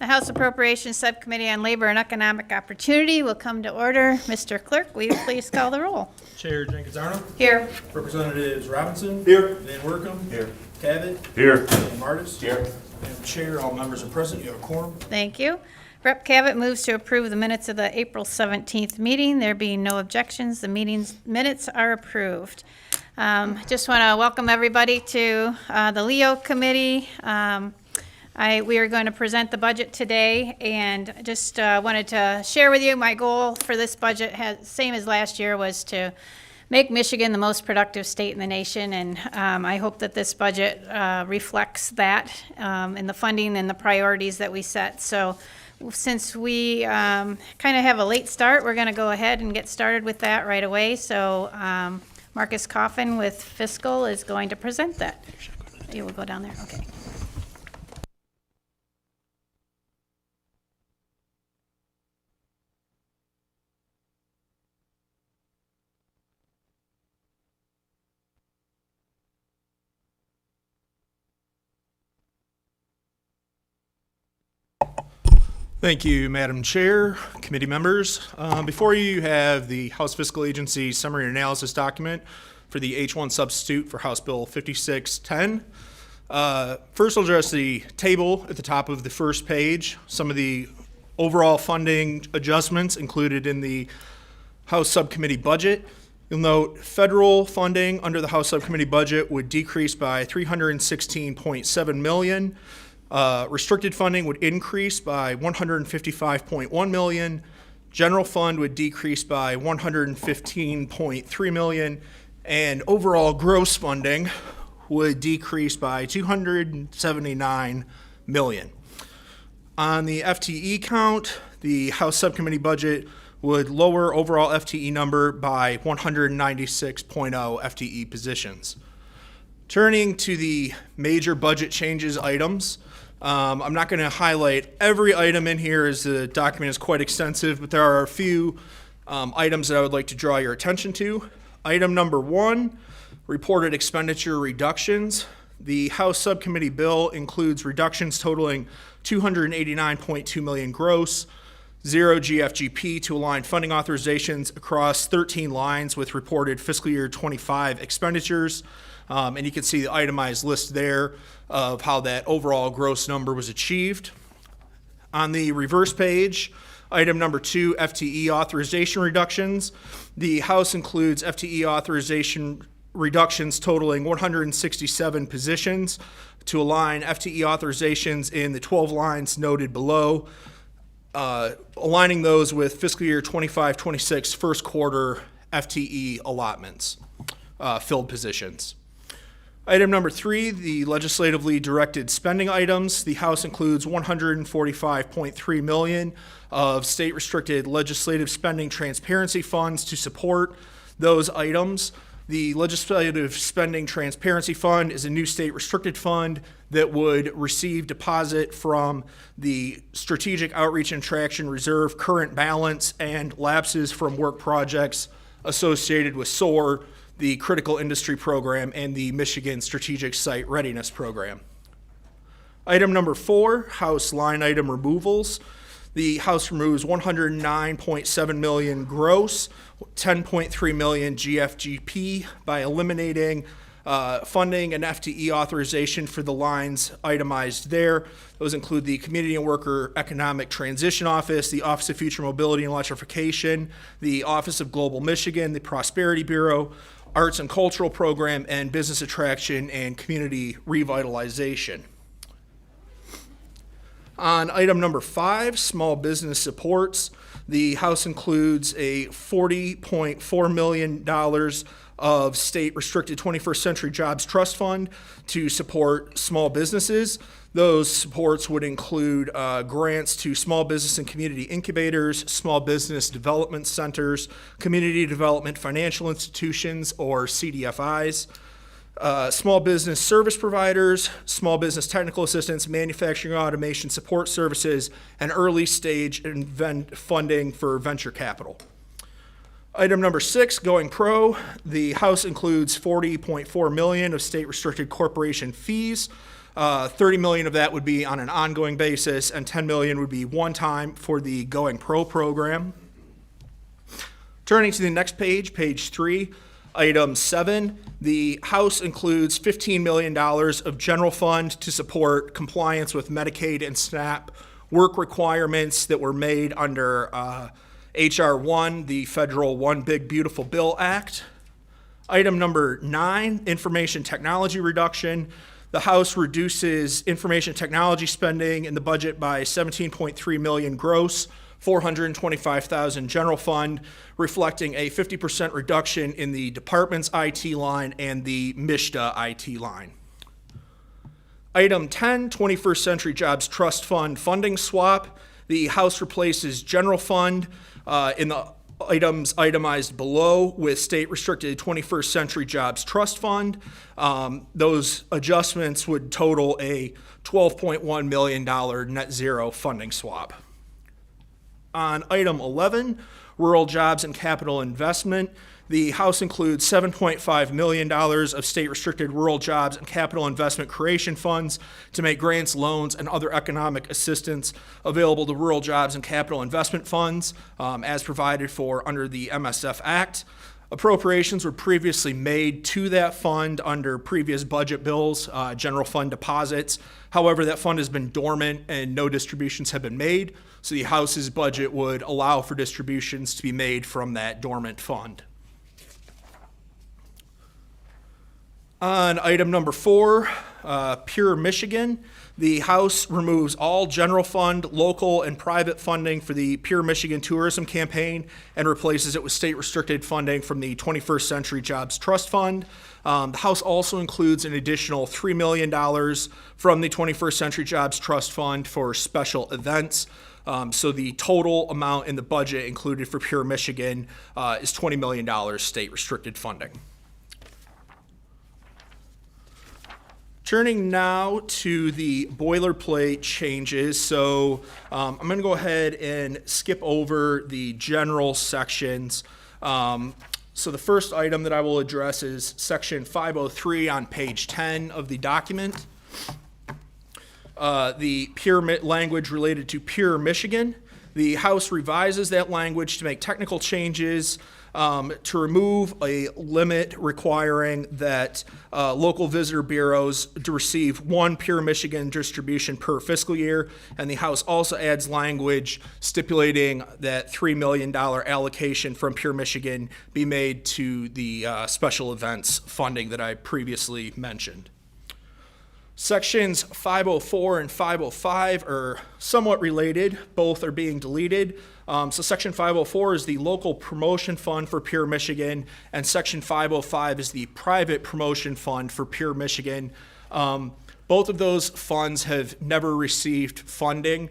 The House Appropriations Subcommittee on Labor and Economic Opportunity will come to order. Mr. Clerk, will you please call the roll? Chair Jenkins-Arno. Here. Representatives Robinson. Here. Van Workum. Here. Cabot. Here. And Martis. Here. And Chair, all members are present. You have a quorum. Thank you. Rep. Cabot moves to approve the minutes of the April 17th meeting. There being no objections, the meeting's minutes are approved. Just want to welcome everybody to the Leo Committee. We are going to present the budget today, and just wanted to share with you my goal for this budget, same as last year, was to make Michigan the most productive state in the nation, and I hope that this budget reflects that in the funding and the priorities that we set. So since we kind of have a late start, we're going to go ahead and get started with that right away. So Marcus Coffin with Fiscal is going to present that. You will go down there, okay. Thank you, Madam Chair, committee members. Before you have the House Fiscal Agency Summary and Analysis document for the H1 substitute for House Bill 5610. First, I'll address the table at the top of the first page, some of the overall funding adjustments included in the House Subcommittee budget. You'll note federal funding under the House Subcommittee budget would decrease by $316.7 million. Restricted funding would increase by $155.1 million. General fund would decrease by $115.3 million, and overall gross funding would decrease by $279 million. On the FTE count, the House Subcommittee budget would lower overall FTE number by 196.0 FTE positions. Turning to the major budget changes items, I'm not going to highlight every item in here as the document is quite extensive, but there are a few items that I would like to draw your attention to. Item number 1, reported expenditure reductions. The House Subcommittee bill includes reductions totaling $289.2 million gross, 0 GFGP to align funding authorizations across 13 lines with reported fiscal year 25 expenditures. And you can see the itemized list there of how that overall gross number was achieved. On the reverse page, item number 2, FTE authorization reductions. The House includes FTE authorization reductions totaling 167 positions to align FTE authorizations in the 12 lines noted below, aligning those with fiscal year 25-26 first quarter FTE allotments, filled positions. Item number 3, the legislatively directed spending items. The House includes $145.3 million of state-restricted legislative spending transparency funds to support those items. The Legislative Spending Transparency Fund is a new state-restricted fund that would receive deposit from the Strategic Outreach and Traction Reserve current balance and lapses from work projects associated with SOAR, the Critical Industry Program, and the Michigan Strategic Site Readiness Program. Item number 4, House line item removals. The House removes $109.7 million gross, $10.3 million GFGP by eliminating funding and FTE authorization for the lines itemized there. Those include the Community and Worker Economic Transition Office, the Office of Future Mobility and Electrification, the Office of Global Michigan, the Prosperity Bureau, Arts and Cultural Program, and Business Attraction and Community Revitalization. On item number 5, small business supports, the House includes a $40.4 million of state-restricted 21st Century Jobs Trust Fund to support small businesses. Those supports would include grants to small business and community incubators, small business development centers, community development financial institutions, or CDFIs, small business service providers, small business technical assistance, manufacturing automation support services, and early stage funding for venture capital. Item number 6, going pro, the House includes $40.4 million of state restricted corporation fees $30 million of that would be on an ongoing basis, and $10 million would be one time for the Going Pro program. Turning to the next page, page 3, item 7, the House includes $15 million of general fund to support compliance with Medicaid and SNAP work requirements that were made under H.R. 1, the federal One Big Beautiful Bill Act. Item number 9, information technology reduction. The House reduces information technology spending in the budget by $17.3 million gross, $425,000 general fund, reflecting a 50% reduction in the department's IT line and the MISHDA IT line. Item 10, 21st Century Jobs Trust Fund funding swap. The House replaces general fund in the items itemized below with state-restricted 21st Century Jobs Trust Fund. Those adjustments would total a $12.1 million net zero funding swap. On item 11, rural jobs and capital investment, the House includes $7.5 million of state-restricted rural jobs and capital investment creation funds to make grants, loans, and other economic assistance available to rural jobs and capital investment funds as provided for under the MSF Act. Appropriations were previously made to that fund under previous budget bills, general fund deposits. However, that fund has been dormant and no distributions have been made, so the House's budget would allow for distributions to be made from that dormant fund. On item number 4, Pure Michigan, the House removes all general fund, local, and private funding for the Pure Michigan tourism campaign and replaces it with state-restricted funding from the 21st Century Jobs Trust Fund. The House also includes an additional $3 million from the 21st Century Jobs Trust Fund for special events. So the total amount in the budget included for Pure Michigan is $20 million state-restricted funding. Turning now to the boilerplate changes, so I'm going to go ahead and skip over the general sections. So the first item that I will address is section 503 on page 10 of the document. The pure language related to Pure Michigan. The House revises that language to make technical changes to remove a limit requiring that local visitor bureaus to receive one Pure Michigan distribution per fiscal year, and the House also adds language stipulating that $3 million allocation from Pure Michigan be made to the special events funding that I previously mentioned. Sections 504 and 505 are somewhat related. Both are being deleted. So Section 504 is the local promotion fund for Pure Michigan, and Section 505 is the private promotion fund for Pure Michigan. Both of those funds have never received funding.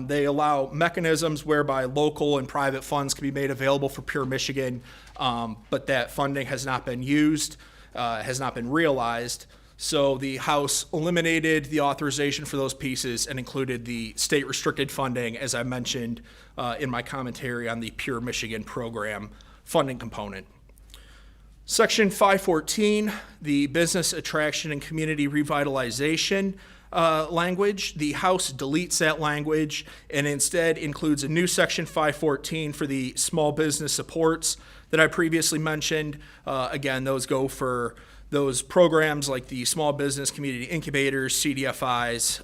They allow mechanisms whereby local and private funds can be made available for Pure Michigan, but that funding has not been used, has not been realized. So the House eliminated the authorization for those pieces and included the state-restricted funding, as I mentioned in my commentary on the Pure Michigan program funding component. Section 514, the business attraction and community revitalization language. The House deletes that language and instead includes a new Section 514 for the small business supports that I previously mentioned. Again, those go for those programs like the small business community incubators, CDFIs,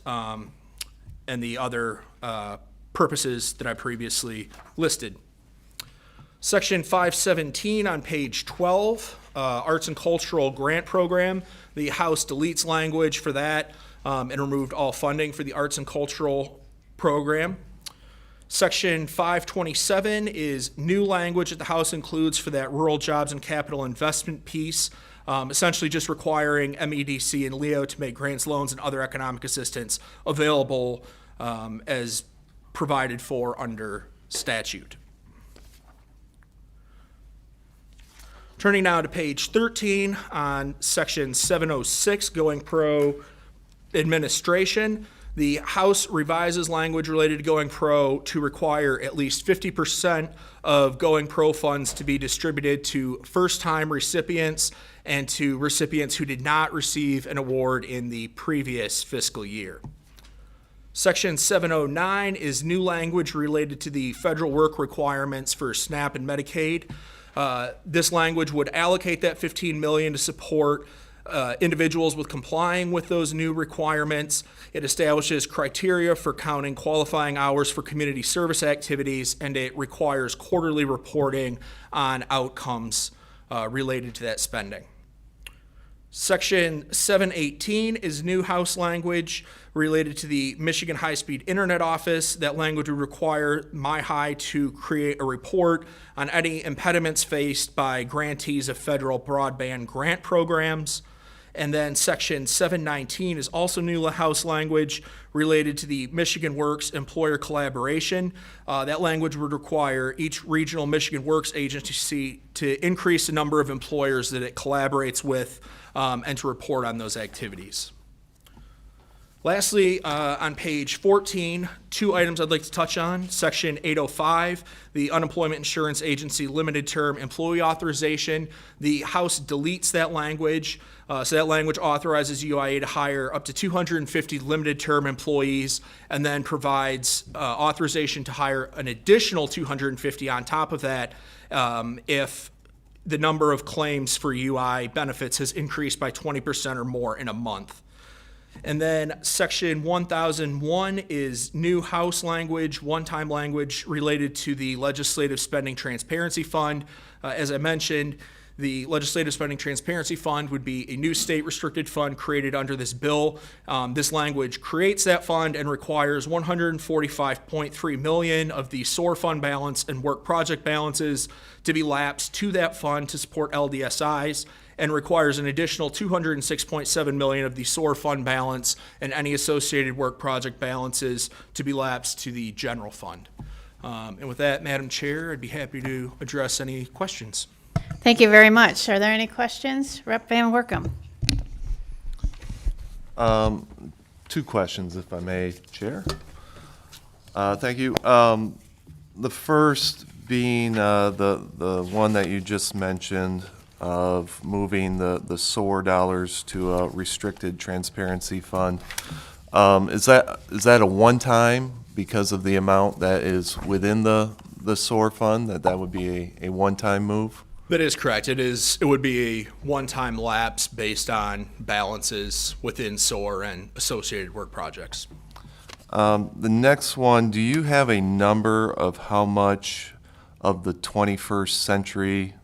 and the other purposes that I previously listed. Section 517 on page 12, Arts and Cultural Grant Program. The House deletes language for that and removed all funding for the Arts and Cultural Program. Section 527 is new language that the House includes for that rural jobs and capital investment piece. Essentially just requiring MEDC and LEO to make grants, loans, and other economic assistance available as provided for under statute. Turning now to page 13 on section 706, Going Pro Administration. The House revises language related to Going Pro to require at least 50% of Going Pro funds to be distributed to first-time recipients and to recipients who did not receive an award in the previous fiscal year. Section 709 is new language related to the federal work requirements for SNAP and Medicaid. This language would allocate that $15 million to support individuals with complying with those new requirements. It establishes criteria for counting qualifying hours for community service activities, and it requires quarterly reporting on outcomes related to that spending. Section 718 is new House language related to the Michigan High-Speed Internet Office. That language would require MyHigh to create a report on any impediments faced by grantees of federal broadband grant programs. And then Section 719 is also new House language related to the Michigan Works employer collaboration. That language would require each regional Michigan Works agency to increase the number of employers that it collaborates with and to report on those activities. Lastly, on page 14, two items I'd like to touch on. Section 805, the Unemployment Insurance Agency Limited Term Employee Authorization. The House deletes that language. So that language authorizes UIA to hire up to 250 limited term employees and then provides authorization to hire an additional 250 on top of that if the number of claims for UI benefits has increased by 20% or more in a month. And then Section 1001 is new House language, one-time language related to the Legislative Spending Transparency Fund. As I mentioned, the Legislative Spending Transparency Fund would be a new state restricted fund created under this bill. This language creates that fund and requires $145.3 million of the SOAR fund balance and work project balances to be lapsed to that fund to support LDSIs, and requires an additional $206.7 million of the SOAR fund balance and any associated work project balances to be lapsed to the general fund. And with that, Madam Chair, I'd be happy to address any questions. Thank you very much. Are there any questions? Rep. Van Workum. Two questions, if I may, Chair. Thank you. The first being the one that you just mentioned of moving the SOAR dollars to a restricted transparency fund. Is that a one-time because of the amount that is within the SOAR fund, that would be a one-time move? That is correct. It would be a one-time lapse based on balances within SOAR and associated work projects. The next one, do you have a number of how much of the 21st century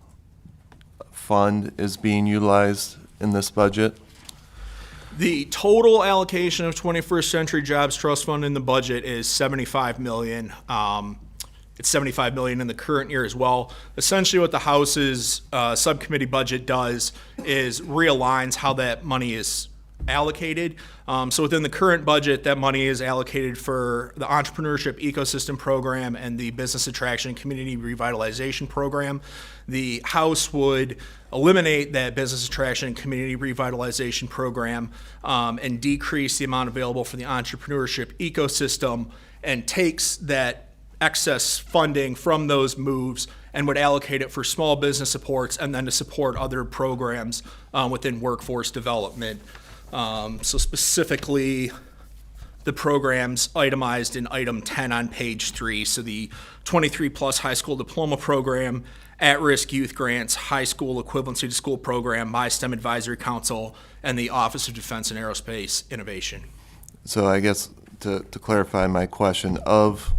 fund is being utilized in this budget? The total allocation of 21st Century Jobs Trust Fund in the budget is $75 million. It's $75 million in the current year as well. Essentially what the House's subcommittee budget does is realigns how that money is allocated. So within the current budget, that money is allocated for the Entrepreneurship Ecosystem Program and the Business Attraction Community Revitalization Program. The House would eliminate that Business Attraction and Community Revitalization Program and decrease the amount available for the entrepreneurship ecosystem, and takes that excess funding from those moves and would allocate it for small business supports and then to support other programs within workforce development. So specifically, the programs itemized in item 10 on page 3. So the 23 plus high school diploma program, at-risk youth grants, high school equivalency to school program, My STEM Advisory Council, and the Office of Defense and Aerospace Innovation. So I guess to clarify my question, of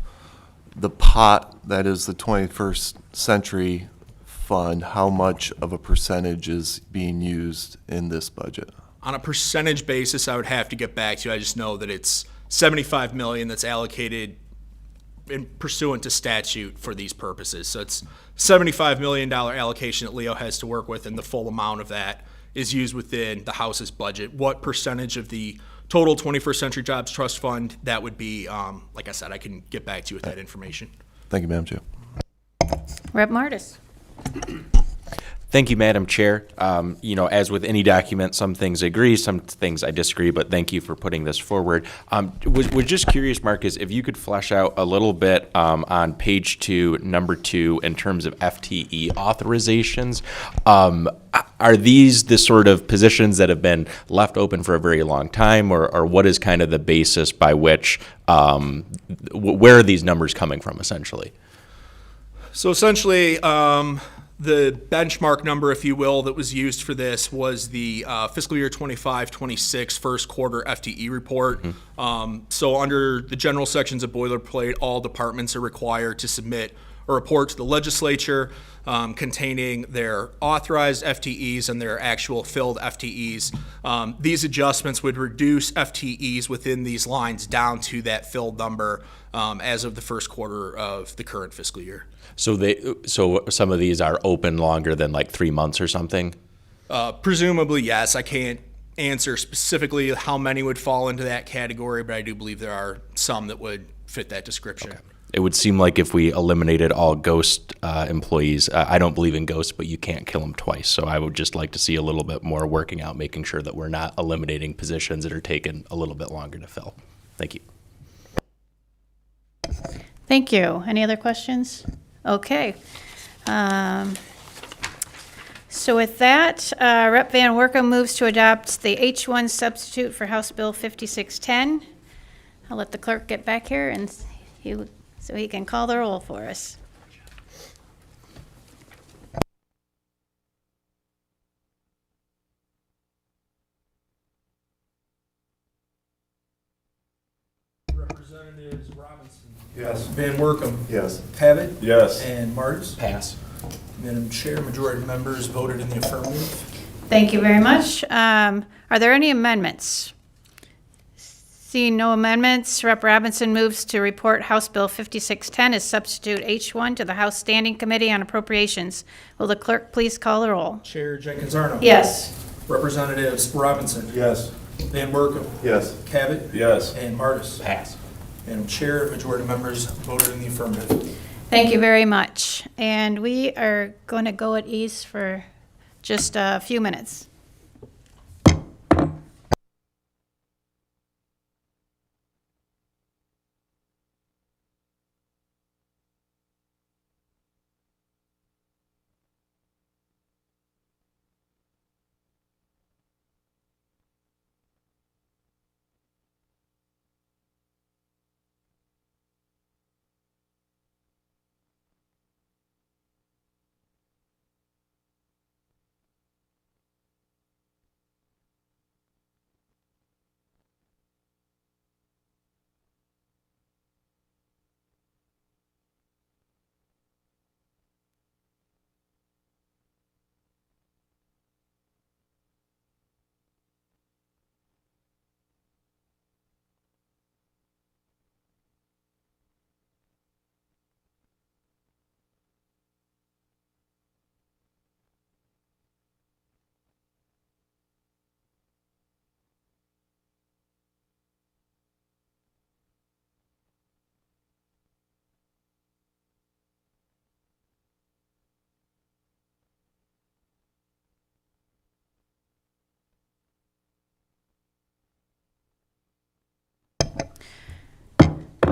the pot that is the 21st century fund, how much of a percentage is being used in this budget? On a percentage basis, I would have to get back to you. I just know that it's $75 million that's allocated in pursuant to statute for these purposes. So it's $75 million allocation that Leo has to work with, and the full amount of that is used within the House's budget. What percentage of the total 21st Century Jobs Trust Fund that would be, like I said, I can get back to you with that information. Thank you, Madam Chair. Rep. Martis. Thank you, Madam Chair. As with any document, some things I agree, some things I disagree, but thank you for putting this forward. Was just curious, Marcus, if you could flesh out a little bit on page 2, number 2, in terms of FTE authorizations. Are these the sort of positions that have been left open for a very long time, or what is kind of the basis by which, where are these numbers coming from, essentially? So essentially, the benchmark number, if you will, that was used for this was the fiscal year 25-26 first quarter FTE report. So under the general sections of boilerplate, all departments are required to submit a report to the legislature containing their authorized FTEs and their actual filled FTEs. These adjustments would reduce FTEs within these lines down to that filled number as of the first quarter of the current fiscal year. So some of these are open longer than like 3 months or something? Presumably, yes. I can't answer specifically how many would fall into that category, but I do believe there are some that would fit that description. Okay. It would seem like if we eliminated all ghost employees, I don't believe in ghosts, but you can't kill them twice. So I would just like to see a little bit more working out, making sure that we're not eliminating positions that are taking a little bit longer to fill. Thank you. Thank you. Any other questions? Okay. So with that, Rep. Van Workum moves to adopt the H1 substitute for House Bill 5610. I'll let the clerk get back here and so he can call the roll for us. Representatives Robinson. Yes. Van Workum. Yes. Pavitt. Yes. And Martis. Pass. Madam Chair, majority of members voted in the affirmative. Thank you very much. Are there any amendments? Seeing no amendments, Rep. Robinson moves to report House Bill 5610 as substitute H1 to the House Standing Committee on Appropriations. Will the clerk please call the roll? Chair Jenkins-Arno. Yes. Representatives Robinson. Yes. Van Workum. Yes. Pavitt. Yes. And Martis. Pass. Madam Chair, majority of members voted in the affirmative. Thank you very much. And we are going to go at ease for just a few minutes.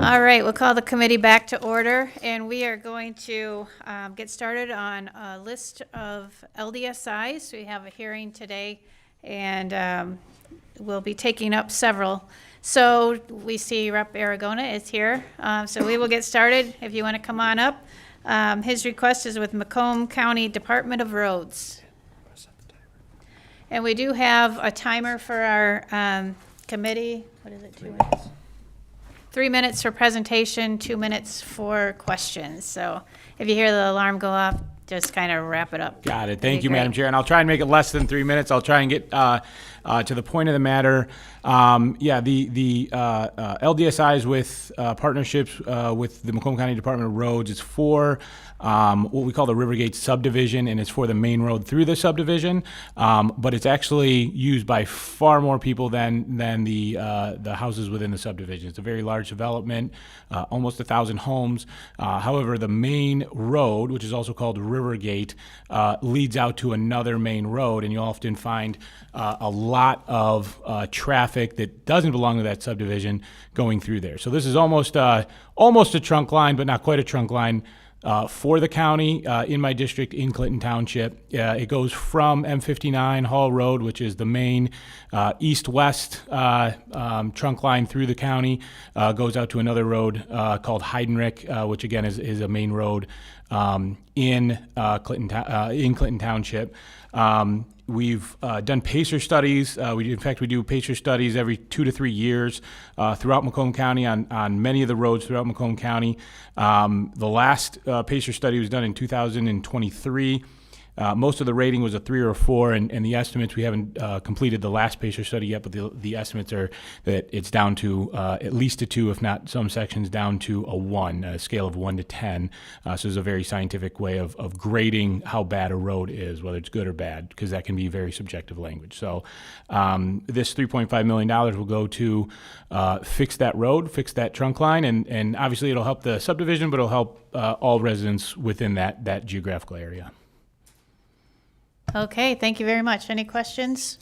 All right, we'll call the committee back to order, and we are going to get started on a list of LDSIs. We have a hearing today, and we'll be taking up several. So we see Rep. Aragona is here, so we will get started. If you want to come on up. His request is with Macomb County Department of Roads. And we do have a timer for our committee. What is it, 2 minutes? 3 minutes for presentation, 2 minutes for questions. So if you hear the alarm go off, just kind of wrap it up. Got it. That'd Thank be you, great. Madam Chair. And I'll try and make it less than 3 minutes. I'll try and get to the point of the matter. The LDSIs with partnerships with the Macomb County Department of Roads is for what we call the Rivergate subdivision, and it's for the main road through the subdivision. But it's actually used by far more people than the houses within the subdivision. It's a very large development, almost 1,000 homes. However, the main road, which is also called Rivergate, leads out to another main road, and you'll often find a lot of traffic that doesn't belong to that subdivision going through there. So this is almost a trunk line, but not quite a trunk line. for the county in my district in Clinton Township. It goes from M59 Hall Road, which is the main east-west trunk line through the county, goes out to another road called Heidenreich, which again is a main road in Clinton Township. We've done PACER studies. We do PACER studies every 2 to 3 years throughout Macomb County on many of the roads throughout Macomb County. The last PACER study was done in 2023. Most of the rating was a 3 or a 4, and the estimates, we haven't completed the last PACER study yet, but the estimates are that it's down to at least a 2, if not some sections down to a 1, a scale of 1 to 10. So it's a very scientific way of grading how bad a road is, whether it's good or bad, because that can be very subjective language. So this $3.5 million will go to fix that road, fix that trunk line, and obviously it'll help the subdivision, but it'll help all residents within that geographical area. Okay, thank you very much. Any questions?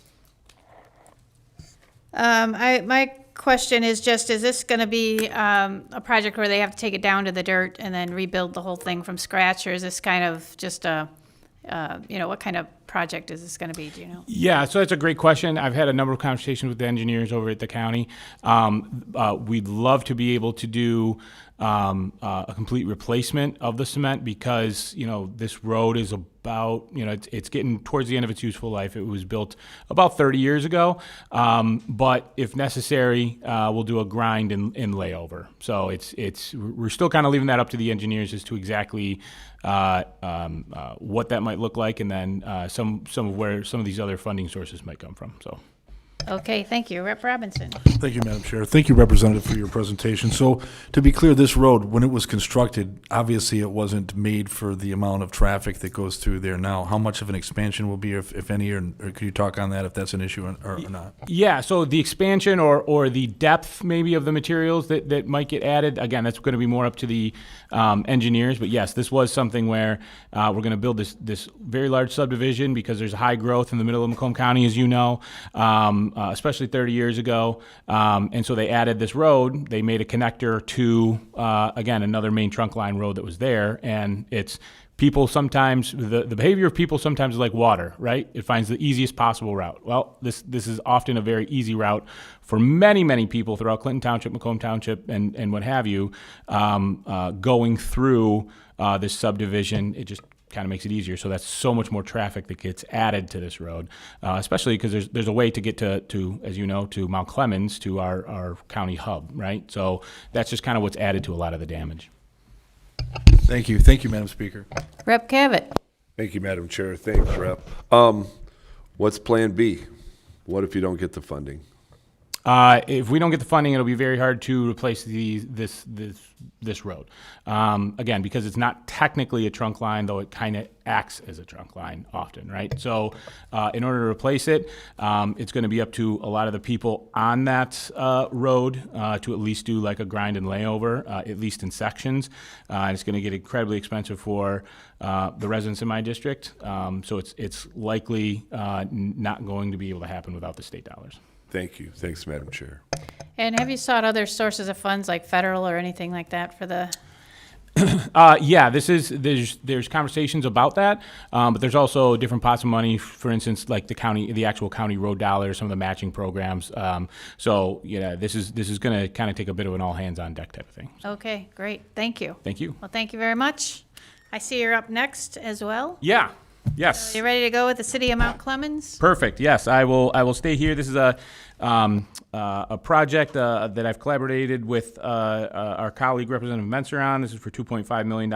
My question is just, is this going to be a project where they have to take it down to the dirt and then rebuild the whole thing from scratch, or is this kind of just what kind of project is this going to be, do you know? Yeah, so that's a great question. I've had a number of conversations with the engineers over at the county. We'd love to be able to do a complete replacement of the cement because, this road is about, it's getting towards the end of its useful life. It was built about 30 years ago, but if necessary, we'll do a grind and layover. So we're still kind of leaving that up to the engineers as to exactly what that might look like, and then some of where some of these other funding sources might come from. So. Okay, thank you. Rep. Robinson. Thank you, Madam Chair. Thank you, Representative, for your presentation. So, to be clear, this road, when it was constructed, obviously it wasn't made for the amount of traffic that goes through there now. How much of an expansion will be, if any, or could you talk on that, if that's an issue or not? Yeah, so the expansion or the depth maybe of the materials that might get added, again, that's going to be more up to the engineers. But yes, this was something where we're going to build this very large subdivision because there's high growth in the middle of Macomb County, as you know. Especially 30 years ago. And so they added this road. They made a connector to, again, another main trunk line road that was there. And it's people sometimes, the behavior of people sometimes is like water, right? It finds the easiest possible route. Well, this is often a very easy route for many, many people throughout Clinton Township, Macomb Township, and what have you, going through this subdivision. It just kind of makes it easier. So that's so much more traffic that gets added to this road, especially because there's a way to get to, as you know, to Mount Clemens, to our county hub, right? So that's just kind of what's added to a lot of the damage. Thank you. Thank you, Madam Speaker. Rep. Cavett. Thank you, Madam Chair. Thanks, Rep. What's Plan B? What if you don't get the funding? If we don't get the funding, it'll be very hard to replace this road. Again, because it's not technically a trunk line, though it kind of acts as a trunk line often, right? So in order to replace it, it's going to be up to a lot of the people on that road to at least do like a grind and layover, at least in sections. And it's going to get incredibly expensive for the residents in my district. So it's likely not going to be able to happen without the state dollars. Thank you. Thanks, Madam Chair. And have you sought other sources of funds like federal or anything like that for the? Yeah, there's conversations about that, but there's also different pots of money. For instance, like the actual county road dollars, some of the matching programs. So yeah, this is going to kind of take a bit of an all hands on deck type of thing. Okay, great. Thank you. Thank you. Well, thank you very much. I see you're up next as well. Yeah. Yes. You ready to go with the city of Mount Clemens? Perfect. Yes, I will stay here. This is a project that I've collaborated with our colleague Representative Menser on. This is for $2.5 million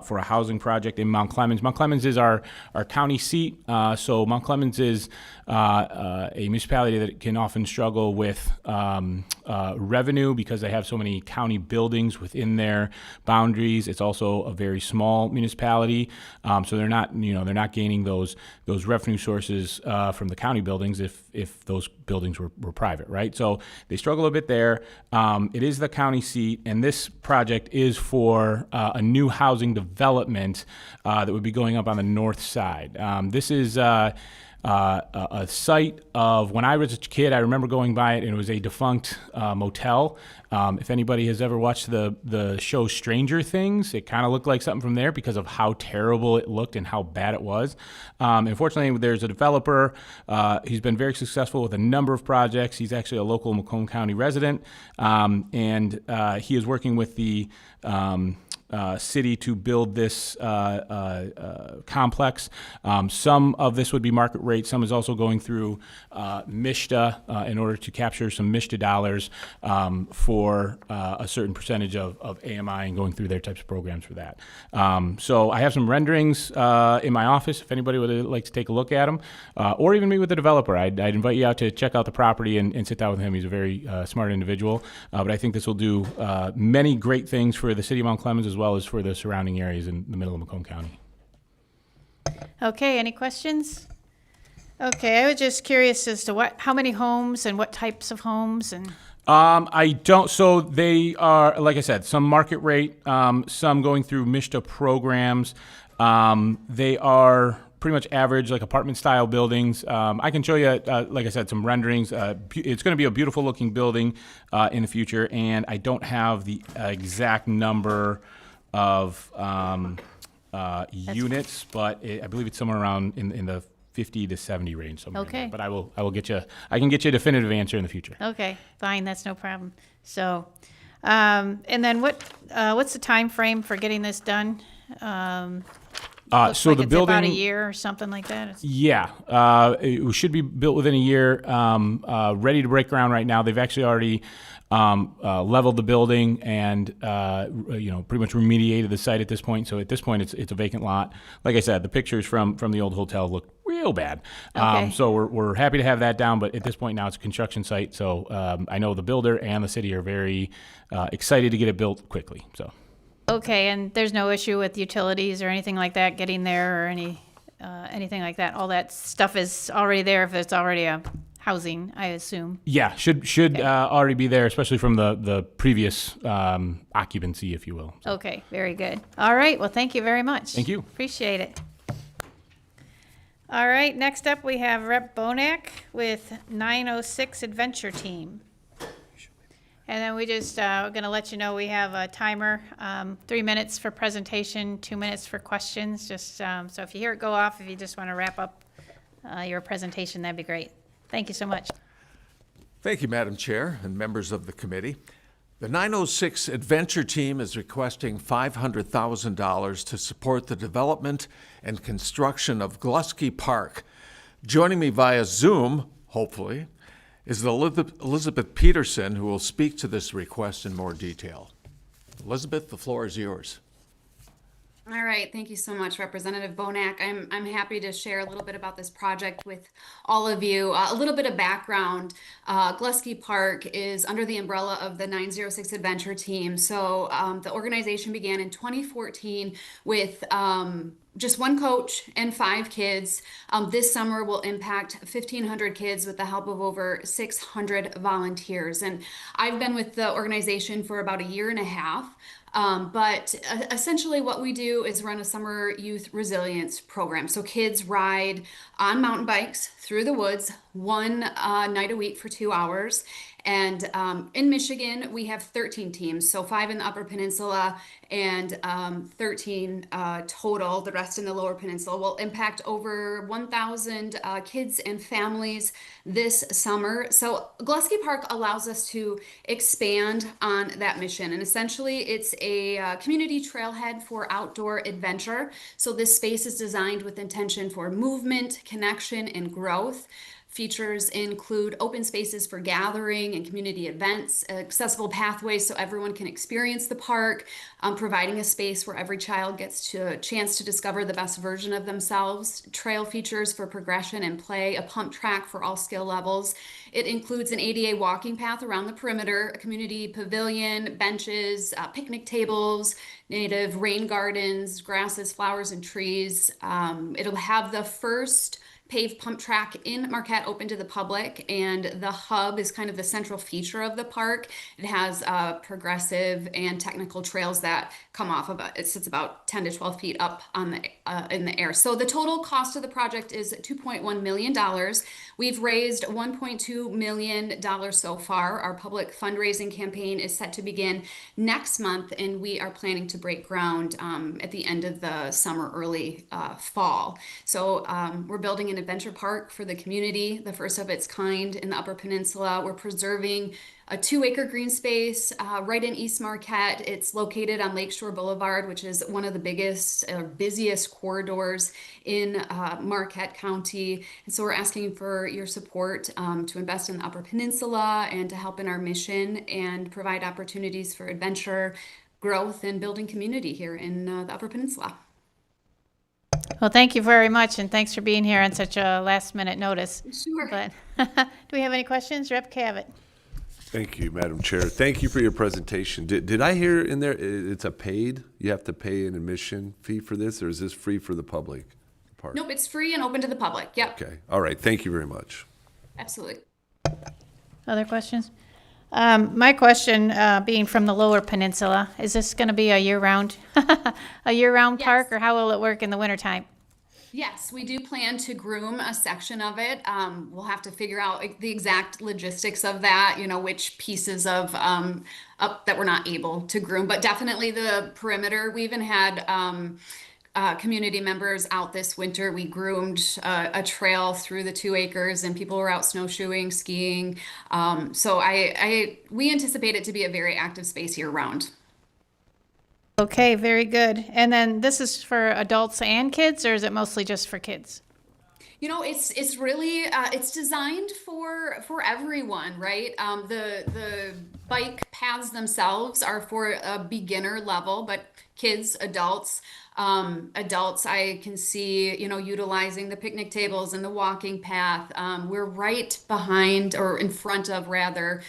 for a housing project in Mount Clemens. Mount Clemens is our county seat. So Mount Clemens is a municipality that can often struggle with revenue because they have so many county buildings within their boundaries. It's also a very small municipality, so they're not gaining those revenue sources from the county buildings if those buildings were private, right? So they struggle a bit there. It is the county seat, and this project is for a new housing development that would be going up on the north side. This is a site of when I was a kid. I remember going by it, and it was a defunct motel. If anybody has ever watched the show Stranger Things, it kind of looked like something from there because of how terrible it looked and how bad it was. Unfortunately, there's a developer. He's been very successful with a number of projects. He's actually a local Macomb County resident, and he is working with the city to build this complex. Some of this would be market rate. Some is also going through MISTA in order to capture some MISTA dollars for a certain percentage of AMI and going through their types of programs for that. So I have some renderings in my office if anybody would like to take a look at them, or even meet with the developer. I'd invite you out to check out the property and sit down with him. He's a very smart individual, but I think this will do many great things for the city of Mount Clemens as well as for the surrounding areas in the middle of Macomb County. Okay, any questions? Okay, I was just curious as to how many homes and what types of homes and. I don't, so they are, like I said, some market rate, some going through MISTA programs. They are pretty much average, like apartment style buildings. I can show you, like I said, some renderings. It's going to be a beautiful looking building in the future, and I don't have the exact number of units, but I believe it's somewhere around in the 50 to 70 range. Somewhere in there. Okay. But I can get you a definitive answer in the future. Okay, fine, that's no problem. So, and then what's the time frame for getting this done? Looks So like the it's building, about a year or something like that. yeah, it should be built within a year. Ready to break ground right now. They've actually already leveled the building and pretty much remediated the site at this point. So at this point, it's a vacant lot. Like I said, the pictures from the old hotel look real bad. Okay. So we're happy to have that down, but at this point now it's a construction site. So I know the builder and the city are very excited to get it built quickly. So. Okay, and there's no issue with utilities or anything like that getting there or anything like that? All that stuff is already there if it's already a housing, I assume? Yeah, should already be there, especially from the previous occupancy, if you will. So. Okay, very good. All right, well, thank you very much. Thank you. Appreciate it. All right, next up we have Rep. Bonak with 906 Adventure Team. And then we just going to let you know we have a timer, 3 minutes for presentation, 2 minutes for questions. Just so if you hear it go off, if you just want to wrap up your presentation, that'd be great. Thank you so much. Thank you, Madam Chair and members of the committee. The 906 Adventure Team is requesting $500,000 to support the development and construction of Glusky Park. Joining me via Zoom, hopefully, is Elizabeth Peterson, who will speak to this request in more detail. Elizabeth, the floor is yours. All right, thank you so much, Representative Bonak. I'm happy to share a little bit about this project with all of you. A little bit of background. Glusky Park is under the umbrella of the 906 Adventure Team. So the organization began in 2014 with just one coach and 5 kids. This summer will impact 1,500 kids with the help of over 600 volunteers. And I've been with the organization for about a year and a half. But essentially what we do is run a summer youth resilience program. So kids ride on mountain bikes through the woods one night a week for 2 hours. And in Michigan, we have 13 teams, so 5 in the Upper Peninsula and 13 total. The rest in the Lower Peninsula will impact over 1,000 kids and families this summer. So Glusky Park allows us to expand on that mission. And essentially, it's a community trailhead for outdoor adventure. So this space is designed with intention for movement, connection, and growth. Features include open spaces for gathering and community events, accessible pathways so everyone can experience the park, providing a space where every child gets a chance to discover the best version of themselves, trail features for progression and play, a pump track for all skill levels. It includes an ADA walking path around the perimeter, a community pavilion, benches, picnic tables, native rain gardens, grasses, flowers, and trees. It'll have the first paved pump track in Marquette open to the public, and the hub is kind of the central feature of the park. It has progressive and technical trails that come off of it. It sits about 10 to 12 feet up on the in the air. So the total cost of the project is $2.1 million. We've raised $1.2 million so far. Our public fundraising campaign is set to begin next month, and we are planning to break ground at the end of the summer, early fall. So we're building an adventure park for the community, the first of its kind in the Upper Peninsula. We're preserving a 2-acre green space right in East Marquette. It's located on Lakeshore Boulevard, which is one of the biggest, busiest corridors in Marquette County. And so we're asking for your support to invest in the Upper Peninsula and to help in our mission and provide opportunities for adventure, growth, and building community here in the Upper Peninsula. Well, thank you very much, and thanks for being here on such a last-minute notice. Sure. But do we have any questions? Rep. Cavett. Thank you, Madam Chair. Thank you for your presentation. Did I hear in there it's a paid? You have to pay an admission fee for this, or is this free for the public part? Nope, it's free and open to the public. Yep, Okay. All right. Thank you very much. absolutely. Other questions? My question, being from the Lower Peninsula, is this going to be a year-round, a year-round Yes. park, or how will it work in the wintertime? Yes, we do plan to groom a section of it. We'll have to figure out the exact logistics of that, which pieces of up that we're not able to groom, but definitely the perimeter. We even had community members out this winter. We groomed a trail through the 2 acres, and people were out snowshoeing, skiing. So we anticipate it to be a very active space year round. Okay, very good. And then this is for adults and kids, or is it mostly just for kids? It's really it's designed for everyone, right? The bike paths themselves are for a beginner level, but kids, adults I can see, utilizing the picnic tables and the walking path. We're right behind, or in front of rather,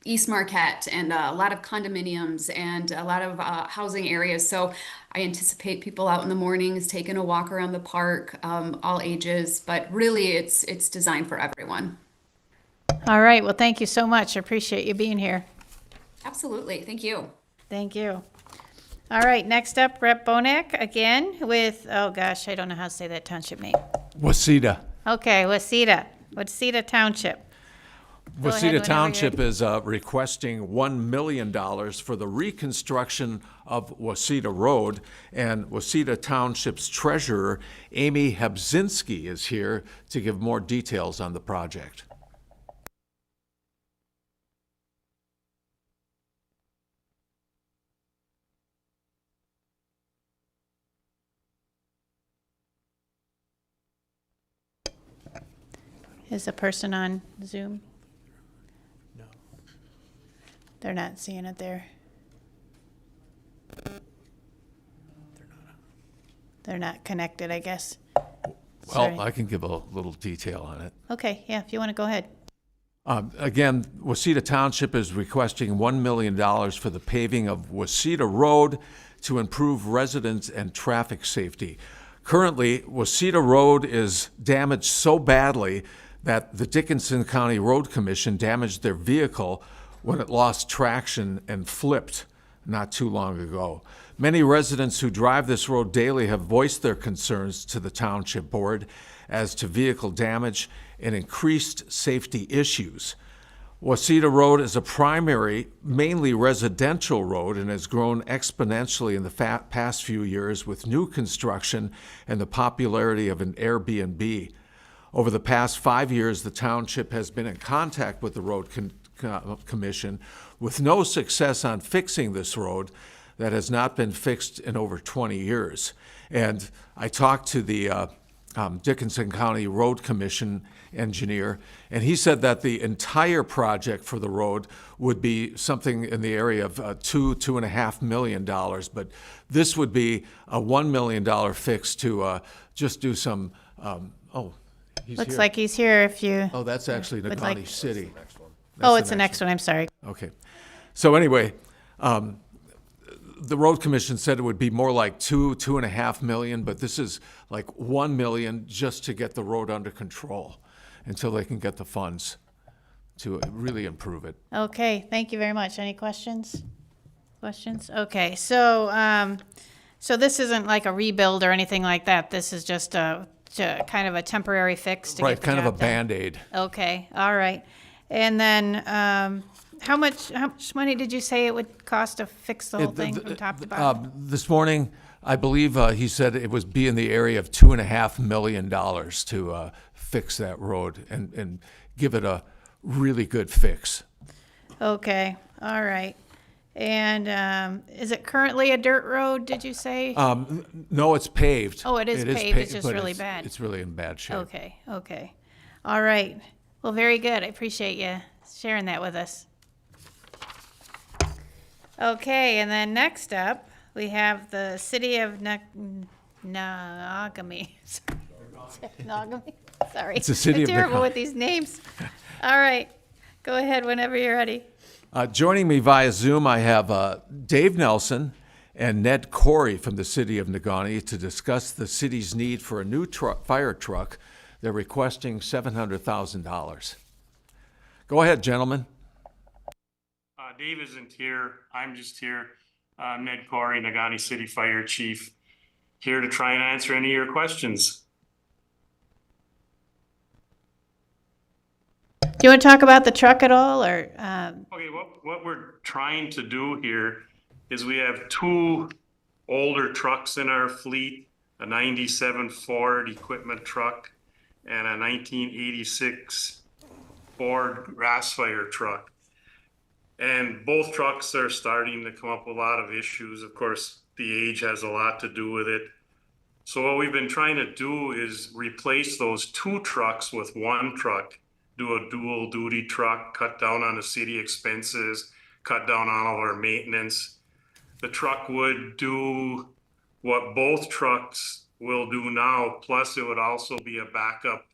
East Marquette, and a lot of condominiums and a lot of housing areas. So I anticipate people out in the mornings taking a walk around the park, all ages, but really it's designed for everyone. All right, well, thank you so much. I appreciate you being here. Absolutely. Thank you. Thank you. All right, next up, Rep. Bonak again with, oh gosh, I don't know how to say that township name. Waseda. Okay, Waseda Township. Go ahead Waseda whenever Township you're is requesting $1 million for the reconstruction of Waseda Road, and Waseda Township's treasurer, Amy Hebzinski, is here to give more details on the project. Is the person on Zoom? No. They're not seeing it there. They're not connected, I guess. Sorry. Well, I can give a little detail on it. Okay, yeah, if you want to go ahead. Again, Waseda Township is requesting $1 million for the paving of Waseda Road to improve residents and traffic safety. Currently, Waseda Road is damaged so badly that the Dickinson County Road Commission damaged their vehicle when it lost traction and flipped not too long ago. Many residents who drive this road daily have voiced their concerns to the Township Board as to vehicle damage and increased safety issues. Waseda Road is a primary, mainly residential road and has grown exponentially in the past few years with new construction and the popularity of an Airbnb. Over the past 5 years, the township has been in contact with the Road Commission with no success on fixing this road that has not been fixed in over 20 years. And I talked to the Dickinson County Road Commission engineer, and he said that the entire project for the road would be something in the area of $2.5 million, but this would be a $1 million fix to just do some, he's Looks here. like he's here if you, Oh, that's actually would Nagani like- City. oh, it's the next one, I'm sorry. Okay. So anyway, the road commission said it would be more like 2.5 million, but this is like 1 million just to get the road under control until they can get the funds to really improve it. Okay, thank you very much. Any questions? Questions? Okay, so, so this isn't like a rebuild or anything like that. This is just kind of a temporary fix to Right, get the kind of a job done? Band-Aid. Okay, all right. And then, how much money did you say it would cost to fix the whole thing from top to bottom? This morning, I believe he said it would be in the area of $2.5 million to fix that road and give it a really good fix. Okay, all right. And is it currently a dirt road, did you say? No, it's paved. Oh, it is paved. It's just but really bad. It's really in bad shape. Okay, okay. All right. Well, very good. I appreciate you sharing that with us. Okay, and then next up, we have the City of Nagami. Nagami? Sorry. It's the city I'm of terrible Nagami. with these names. All right. Go ahead whenever you're ready. Joining me via Zoom, I have Dave Nelson and Ned Corey from the city of Nagani to discuss the city's need for a new fire truck. They're requesting $700,000. Go ahead, gentlemen. Dave isn't here. I'm just here. Ned Corey, Nagani City Fire Chief, here to try and answer any of your questions. Do you want to talk about the truck at all, or? Okay, what we're trying to do here is we have two older trucks in our fleet, a 97 Ford equipment truck and a 1986 Ford grass fire truck. And both trucks are starting to come up with a lot of issues. Of course, the age has a lot to do with it. So what we've been trying to do is replace those two trucks with one truck, do a dual duty truck, cut down on the city expenses, cut down on all of our maintenance. The truck would do what both trucks will do now, plus it would also be a backup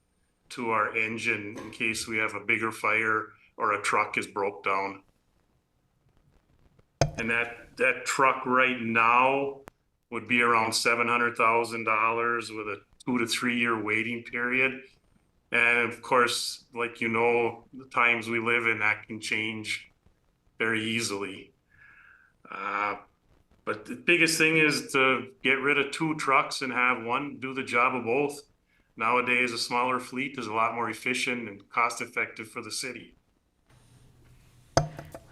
to our engine in case we have a bigger fire or a truck is broke down. And that truck right now would be around $700,000 with a 2 to 3 year waiting period. And of course, like you know, the times we live in, that can change very easily. But the biggest thing is to get rid of two trucks and have one do the job of both. Nowadays, a smaller fleet is a lot more efficient and cost effective for the city.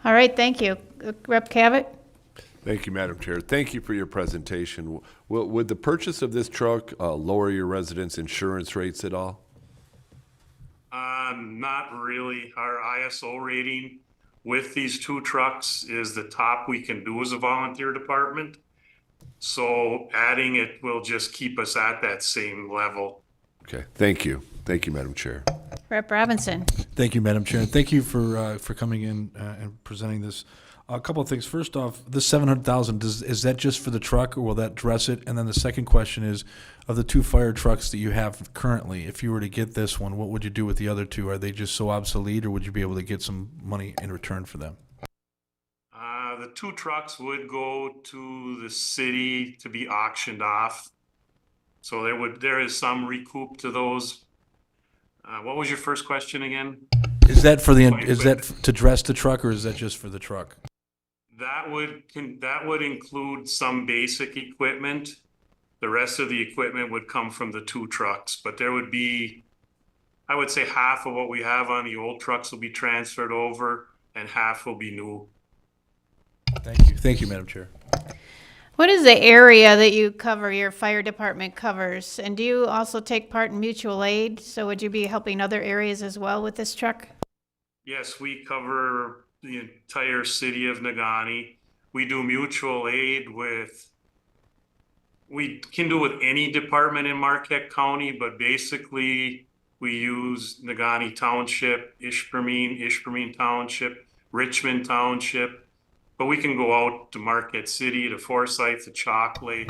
All right, thank you. Rep. Cavett? Thank you, Madam Chair. Thank you for your presentation. Would the purchase of this truck lower your residents' insurance rates at all? Not really. Our ISO rating with these two trucks is the top we can do as a volunteer department. So adding it will just keep us at that same level. Okay, thank you. Thank you, Madam Chair. Rep. Robinson? Thank you, Madam Chair. Thank you for coming in and presenting this. A couple of things. First off, the $700,000, is that just for the truck, or will that dress it? And then the second question is, of the two fire trucks that you have currently, if you were to get this one, what would you do with the other two? Are they just so obsolete, or would you be able to get some money in return for them? The two trucks would go to the city to be auctioned off. So there is some recoup to those. What was your first question again? Is that to dress the truck, or is that just for the truck? That would include some basic equipment. The rest of the equipment would come from the two trucks, but there would be, I would say, half of what we have on the old trucks will be transferred over and half will be new. Thank you. Thank you, Madam Chair. What is the area that you cover, your fire department covers? And do you also take part in mutual aid? So would you be helping other areas as well with this truck? Yes, we cover the entire city of Nagani. We do mutual aid we can do with any department in Marquette County, but basically we use Nagani Township, Ishpeming Township, Richmond Township, but we can go out to Marquette City, to Forsyth, to Chalkley.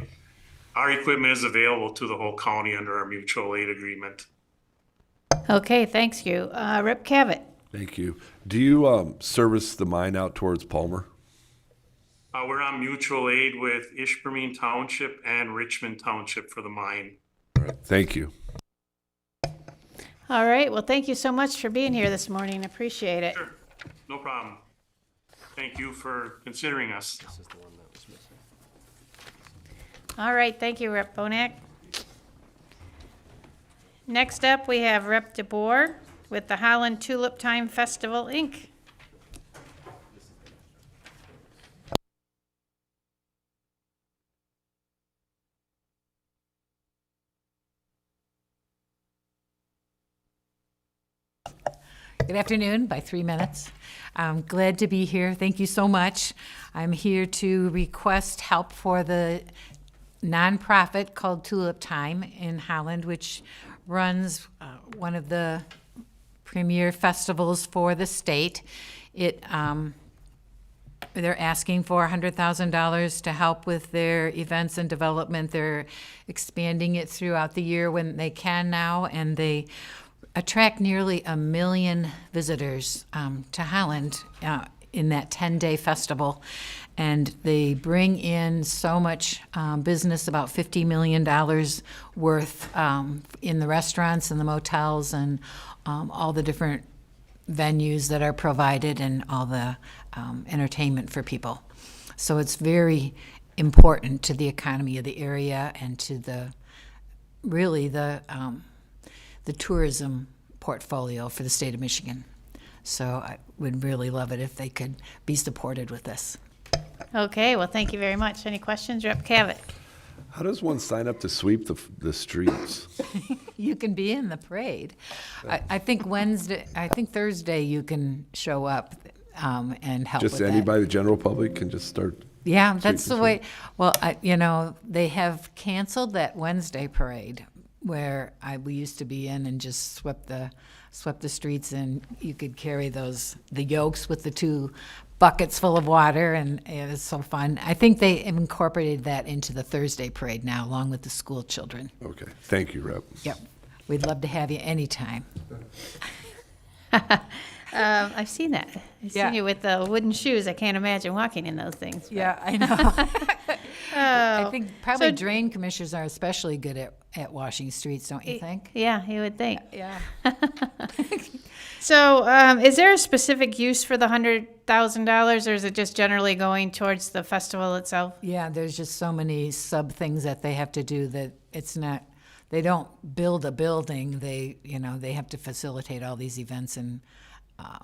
Our equipment is available to the whole county under our mutual aid agreement. Okay, thanks you. Rep. Cavett? Thank you. Do you service the mine out towards Palmer? We're on mutual aid with Ishpeming Township and Richmond Township for the mine. All right, thank you. All right, well, thank you so much for being here this morning. Appreciate it. Sure, no problem. Thank you for considering us. All right, thank you, Rep. Bonak. Next up, we have Rep. DeBoer with the Holland Tulip Time Festival, Inc. Good afternoon, by 3 minutes. I'm glad to be here. Thank you so much. I'm here to request help for the nonprofit called Tulip Time in Holland, which runs one of the premier festivals for the state. They're asking for $100,000 to help with their events and development. They're expanding it throughout the year when they can now, and they attract nearly 1 million visitors to Holland in that 10-day festival. And they bring in so much business, about $50 million worth in the restaurants and the motels and all the different venues that are provided and all the entertainment for people. So it's very important to the economy of the area and to the tourism portfolio for the state of Michigan. So I would really love it if they could be supported with this. Okay, well, thank you very much. Any questions, Rep. Cavett? How does one sign up to sweep the streets? You can be in the parade. I think Thursday you can show up and help Just with that. anybody, the general public can just start? Yeah, that's sweep the way. Well, they have canceled that Wednesday parade where we used to be in and just swept the streets, and you could carry the yokes with the 2 buckets full of water, and it was so fun. I think they incorporated that into the Thursday parade now, along with the school children. Okay, thank you, Rep. Yep, we'd love to have you anytime. I've seen that. I've Yeah. seen you with the wooden shoes. I can't imagine walking in those things. but- Yeah, I know. I think probably So- drain commissioners are especially good at washing streets, don't you think? Yeah, you would think. Yeah. So, is there a specific use for the $100,000, or is it just generally going towards the festival itself? Yeah, there's just so many sub things that they have to do that it's not, they don't build a building, they have to facilitate all these events and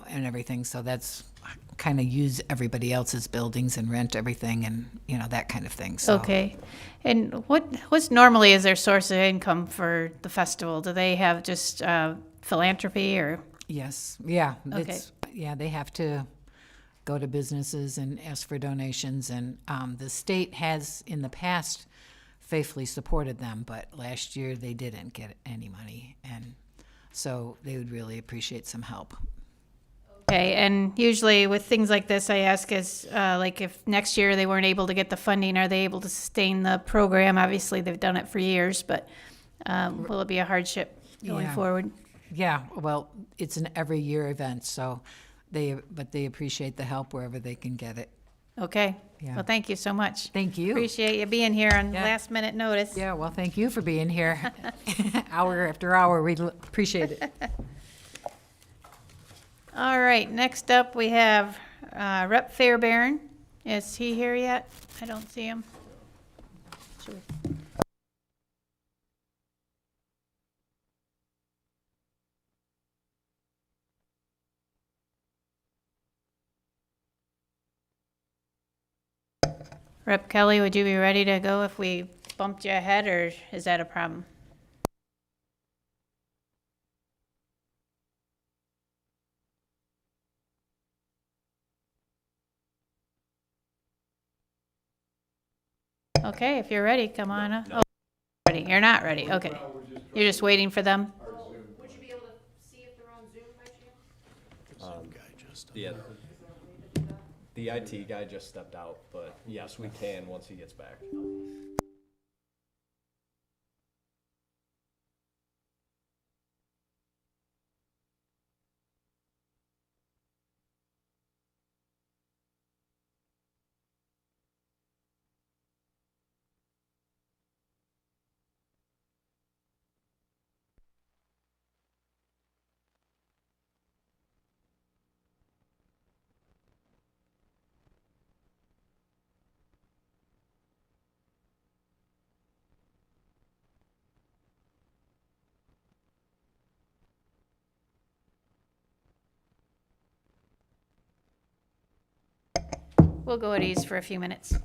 everything, so that's kind of use everybody else's buildings and rent everything and, that kind of thing, so. Okay. And what's normally is their source of income for the festival? Do they have just philanthropy or? Yes, yeah. Okay. They have to go to businesses and ask for donations, and the state has, in the past, faithfully supported them, but last year they didn't get any money, and so they would really appreciate some help. Okay, and usually with things like this, I ask is, like if next year they weren't able to get the funding, are they able to sustain the program? Obviously, they've done it for years, but will it be a hardship going Yeah. forward? Yeah, well, it's an every year event, so they appreciate the help wherever they can get it. Okay. Yeah. Well, thank you so much. Thank you. Appreciate you being here on Yeah. last minute notice. Yeah, well, thank you for being here, hour after hour. We appreciate it. All right, next up we have Rep. Fairbairn. Is he here yet? I don't see him. Should we- Rep. Kelly, would you be ready to go if we bumped you ahead, or is that a problem? Okay, if you're ready, come on up. Oh, ready. You're not ready. Okay. You're just waiting for them? Would you be able to see if they're on Zoom by chance? Yeah. The IT guy just stepped out, but yes, we can once he gets back. We'll go at ease for a few minutes.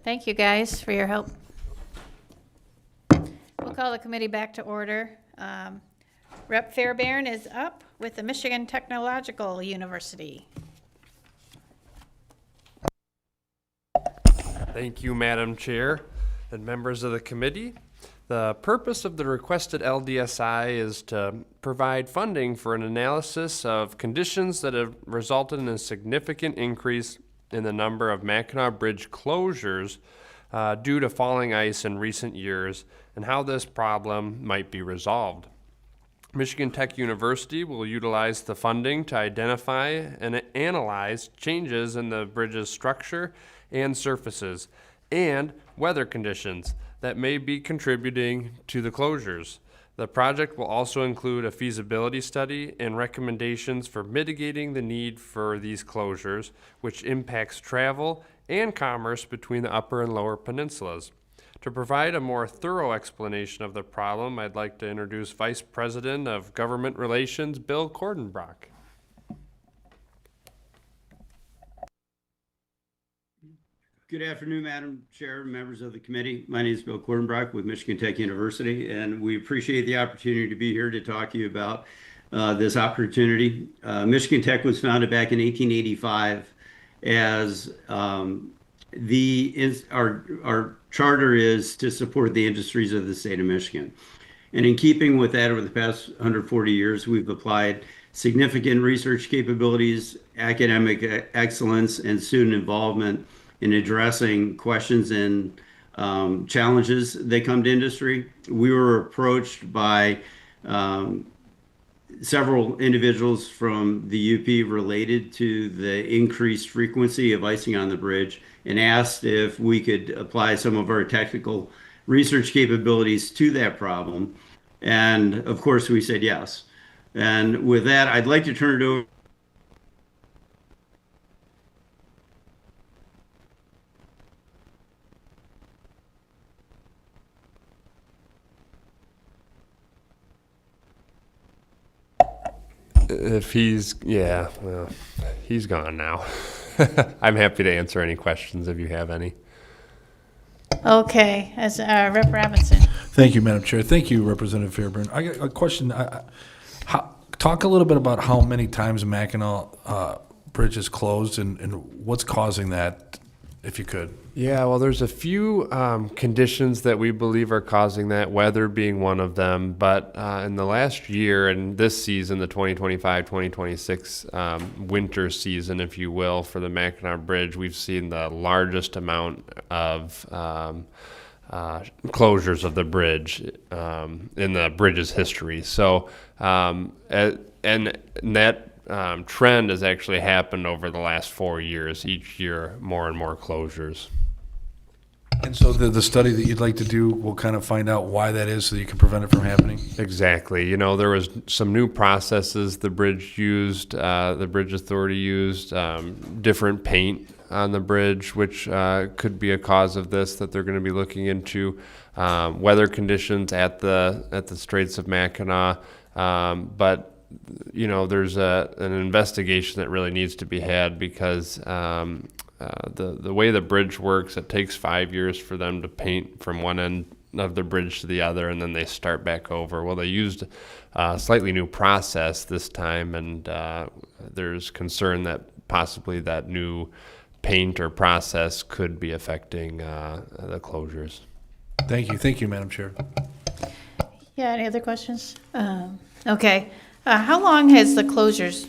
Thank you, guys, for your help. We'll call the committee back to order. Rep. Fairbairn is up with the Michigan Technological University. Thank you, Madam Chair and members of the committee. The purpose of the requested LDSI is to provide funding for an analysis of conditions that have resulted in a significant increase in the number of Mackinac Bridge closures due to falling ice in recent years and how this problem might be resolved. Michigan Tech University will utilize the funding to identify and analyze changes in the bridge's structure and surfaces and weather conditions that may be contributing to the closures. The project will also include a feasibility study and recommendations for mitigating the need for these closures, which impacts travel and commerce between the upper and lower peninsulas. To provide a more thorough explanation of the problem, I'd like to introduce Vice President of Government Relations, Bill Cordenbrock. Good afternoon, Madam Chair, members of the committee. My name is Bill Cordenbrock with Michigan Tech University, and we appreciate the opportunity to be here to talk to you about this opportunity. Michigan Tech was founded back in 1885 as our charter is to support the industries of the state of Michigan. And in keeping with that, over the past 140 years, we've applied significant research capabilities, academic excellence, and student involvement in addressing questions and challenges that come to industry. We were approached by several individuals from the UP related to the increased frequency of icing on the bridge and asked if we could apply some of our technical research capabilities to that problem. And of course, we said yes. And with that, I'd like to turn it over. If he's, yeah, well, he's gone now. I'm happy to answer any questions if you have any. Okay, as Rep. Robinson. Thank you, Madam Chair. Thank you, Representative Fairbairn. I got a question. Talk a little bit about how many times Mackinac Bridge is closed and what's causing that, if you could. Yeah, well, there's a few conditions that we believe are causing that, weather being one of them. But in the last year and this season, the 2025-2026 winter season, if you will, for the Mackinac Bridge, we've seen the largest amount of closures of the bridge in the bridge's history. So, and that trend has actually happened over the last 4 years. Each year, more and more closures. And so the study that you'd like to do will kind of find out why that is so that you can prevent it from happening? Exactly. You know, there was some new processes the bridge used, the Bridge Authority used, different paint on the bridge, which could be a cause of this that they're going to be looking into. Weather conditions at the Straits of Mackinac, but you know, there's an investigation that really needs to be had because the way the bridge works, it takes 5 years for them to paint from one end of the bridge to the other, and then they start back over. Well, they used a slightly new process this time, and there's concern that possibly that new paint or process could be affecting the closures. Thank you. Thank you, Madam Chair. Yeah, any other questions? Okay. How long has the closures,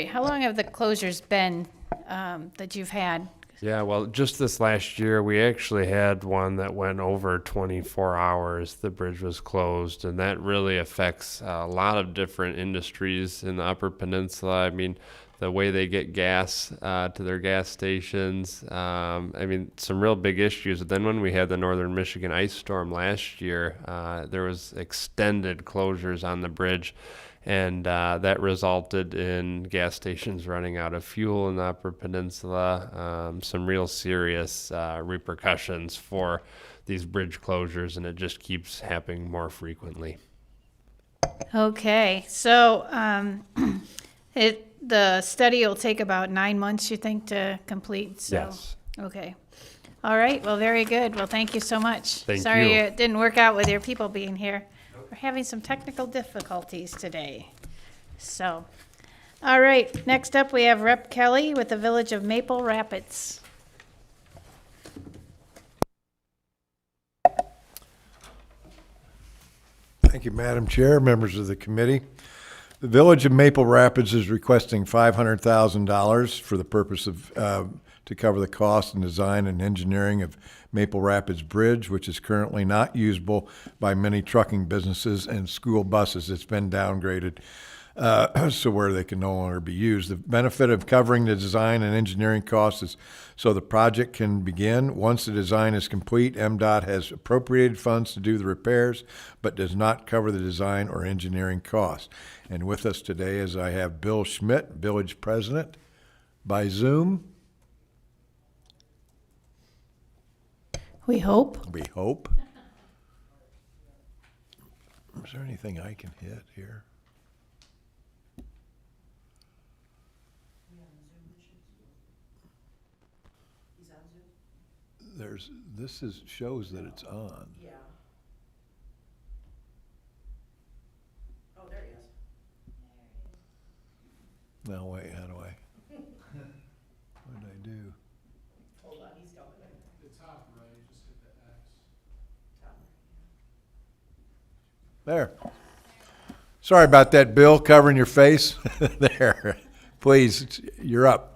how long have the closures been that you've had? Yeah, well, just this last year, we actually had one that went over 24 hours. The bridge was closed, and that really affects a lot of different industries in the Upper Peninsula. I mean, the way they get gas to their gas stations. I mean, some real big issues. But then when we had the Northern Michigan ice storm last year, there was extended closures on the bridge. And that resulted in gas stations running out of fuel in the Upper Peninsula, some real serious repercussions for these bridge closures, and it just keeps happening more frequently. Okay, so the study will take about 9 months, you think, to complete? So, Yes. Okay. All right, well, very good. Well, thank you so much. Thank Sorry you. it didn't work out with your people being here. We're having some technical difficulties today. So, all right, next up, we have Rep. Kelly with the Village of Maple Rapids. Thank you, Madam Chair, members of the committee. The Village of Maple Rapids is requesting $500,000 for the purpose of, to cover the cost and design and engineering of Maple Rapids Bridge, which is currently not usable by many trucking businesses and school buses. It's been downgraded, so where they can no longer be used. The benefit of covering the design and engineering costs is so the project can begin. Once the design is complete, MDOT has appropriated funds to do the repairs, but does not cover the design or engineering costs. And with us today is I have Bill Schmidt, Village President, by Zoom. We hope. We hope. Is there anything I can hit here? Shows that it's on. Yeah. Oh, there he is. Now wait, how do I? What did I do? Hold on, he's coming. The top right, just hit the X. There. Sorry about that, Bill, covering your face. There. Please, you're up.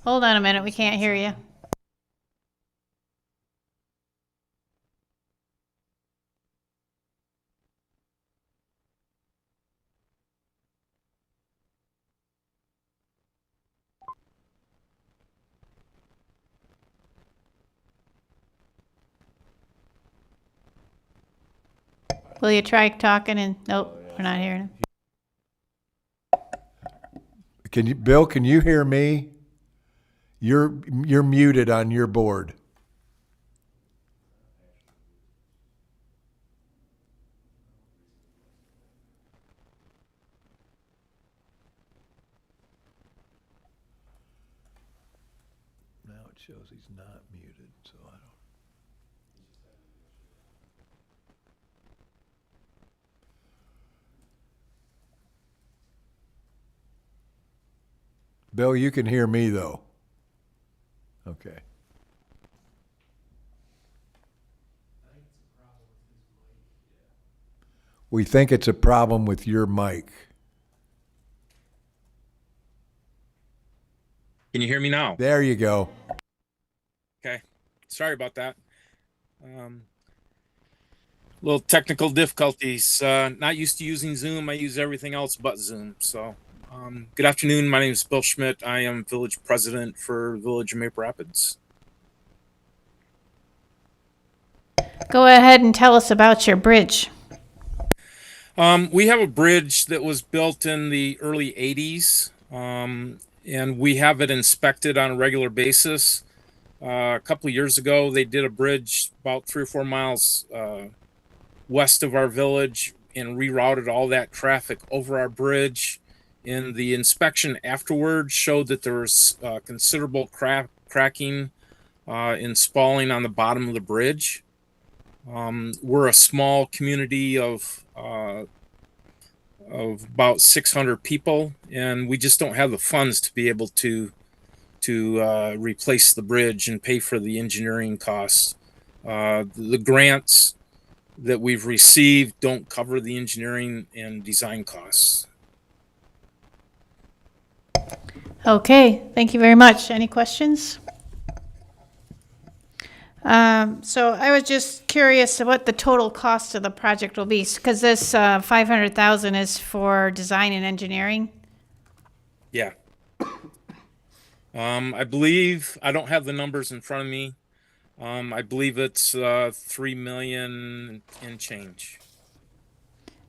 Hold on a minute, we can't hear you. Will you try talking and, nope, we're not hearing him. Bill, can you hear me? You're muted on your board. Now it shows he's not muted, so I don't. Bill, you can hear me though. Okay. We think it's a problem with your mic. Can you hear me now? There you go. Okay. Sorry about that. Little technical difficulties. Not used to using Zoom. I use everything else but Zoom. So, good afternoon. My name is Bill Schmidt. I am Village President for Village of Maple Rapids. Go ahead and tell us about your bridge. We have a bridge that was built in the early 80s, and we have it inspected on a regular basis. A couple of years ago, they did a bridge about 3 or 4 miles west of our village and rerouted all that traffic over our bridge. And the inspection afterwards showed that there was considerable cracking and spalling on the bottom of the bridge. We're a small community of about 600 people, and we just don't have the funds to be able to replace the bridge and pay for the engineering costs. The grants that we've received don't cover the engineering and design costs. Okay, thank you very much. Any questions? So I was just curious what the total cost of the project will be, because this 500,000 is for design and engineering. Yeah. I believe, I don't have the numbers in front of me. I believe it's 3 million and change.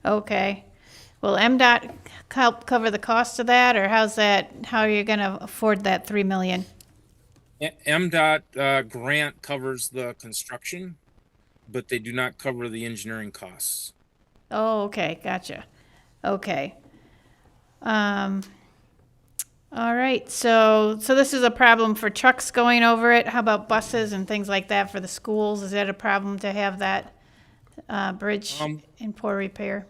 Okay. Will MDOT help cover the cost of that, or how are you going to afford that 3 million? MDOT grant covers the construction, but they do not cover the engineering costs. Oh, okay, gotcha. Okay. All right, so this is a problem for trucks going over it. How about buses and things like that for the schools? Is that a problem to have that bridge in poor repair?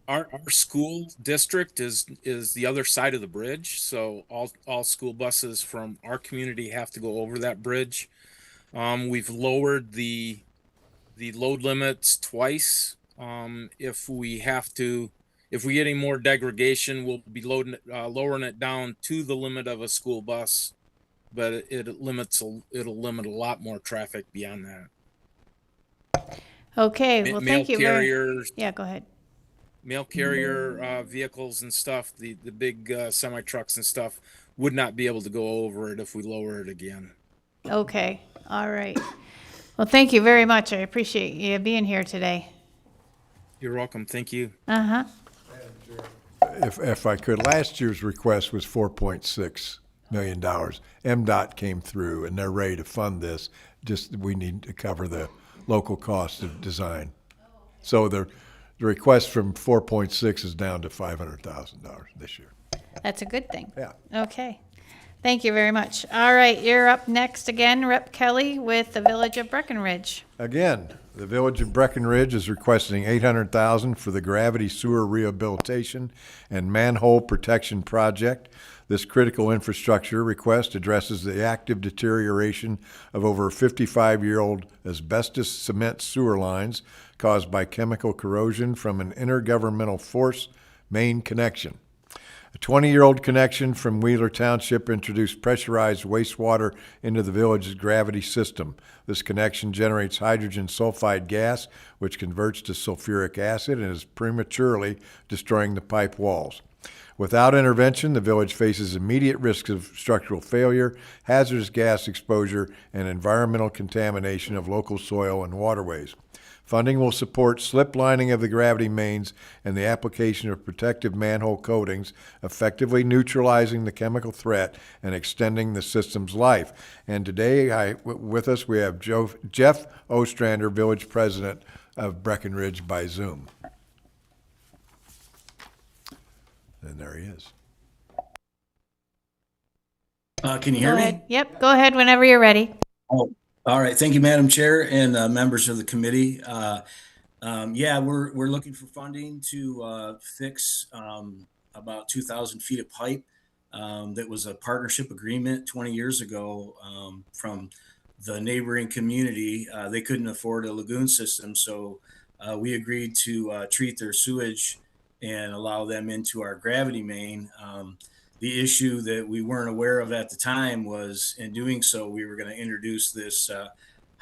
Our school district is the other side of the bridge, so all school buses from our community have to go over that bridge. We've lowered the load limits twice. If we get any more degradation, we'll be lowering it down to the limit of a school bus, but it'll limit a lot more traffic beyond that. Okay, well, thank you. Carriers. Yeah, go ahead. Mail carrier vehicles and stuff, the big semi trucks and stuff would not be able to go over it if we lower it again. Okay, all right. Well, thank you very much. I appreciate you being here today. You're welcome. Thank you. Uh-huh. If I could, last year's request was $4.6 million. MDOT came through and they're ready to fund this. Just, we need to cover the local cost of design. So the request from 4.6 is down to $500,000 this year. That's a good thing. Yeah. Okay. Thank you very much. All right, you're up next again, Rep. Kelly with the Village of Breckenridge. Again, the Village of Breckenridge is requesting $800,000 for the gravity sewer rehabilitation and manhole protection project. This critical infrastructure request addresses the active deterioration of over 55-year-old asbestos cement sewer lines caused by chemical corrosion from an intergovernmental force main connection. A 20-year-old connection from Wheeler Township introduced pressurized wastewater into the village's gravity system. This connection generates hydrogen sulfide gas, which converts to sulfuric acid and is prematurely destroying the pipe walls. Without intervention, the village faces immediate risks of structural failure, hazardous gas exposure, and environmental contamination of local soil and waterways. Funding will support slip lining of the gravity mains and the application of protective manhole coatings, effectively neutralizing the chemical threat and extending the system's life. And today, with us, we have Jeff Ostrander, Village President of Breckenridge, by Zoom. And there he is. Can you hear me? Yep, go ahead whenever you're ready. Oh, all right. Thank you, Madam Chair and members of the committee. Yeah, we're looking for funding to fix about 2,000 feet of pipe. That was a partnership agreement 20 years ago from the neighboring community. They couldn't afford a lagoon system, so we agreed to treat their sewage and allow them into our gravity main. The issue that we weren't aware of at the time was, in doing so, we were going to introduce this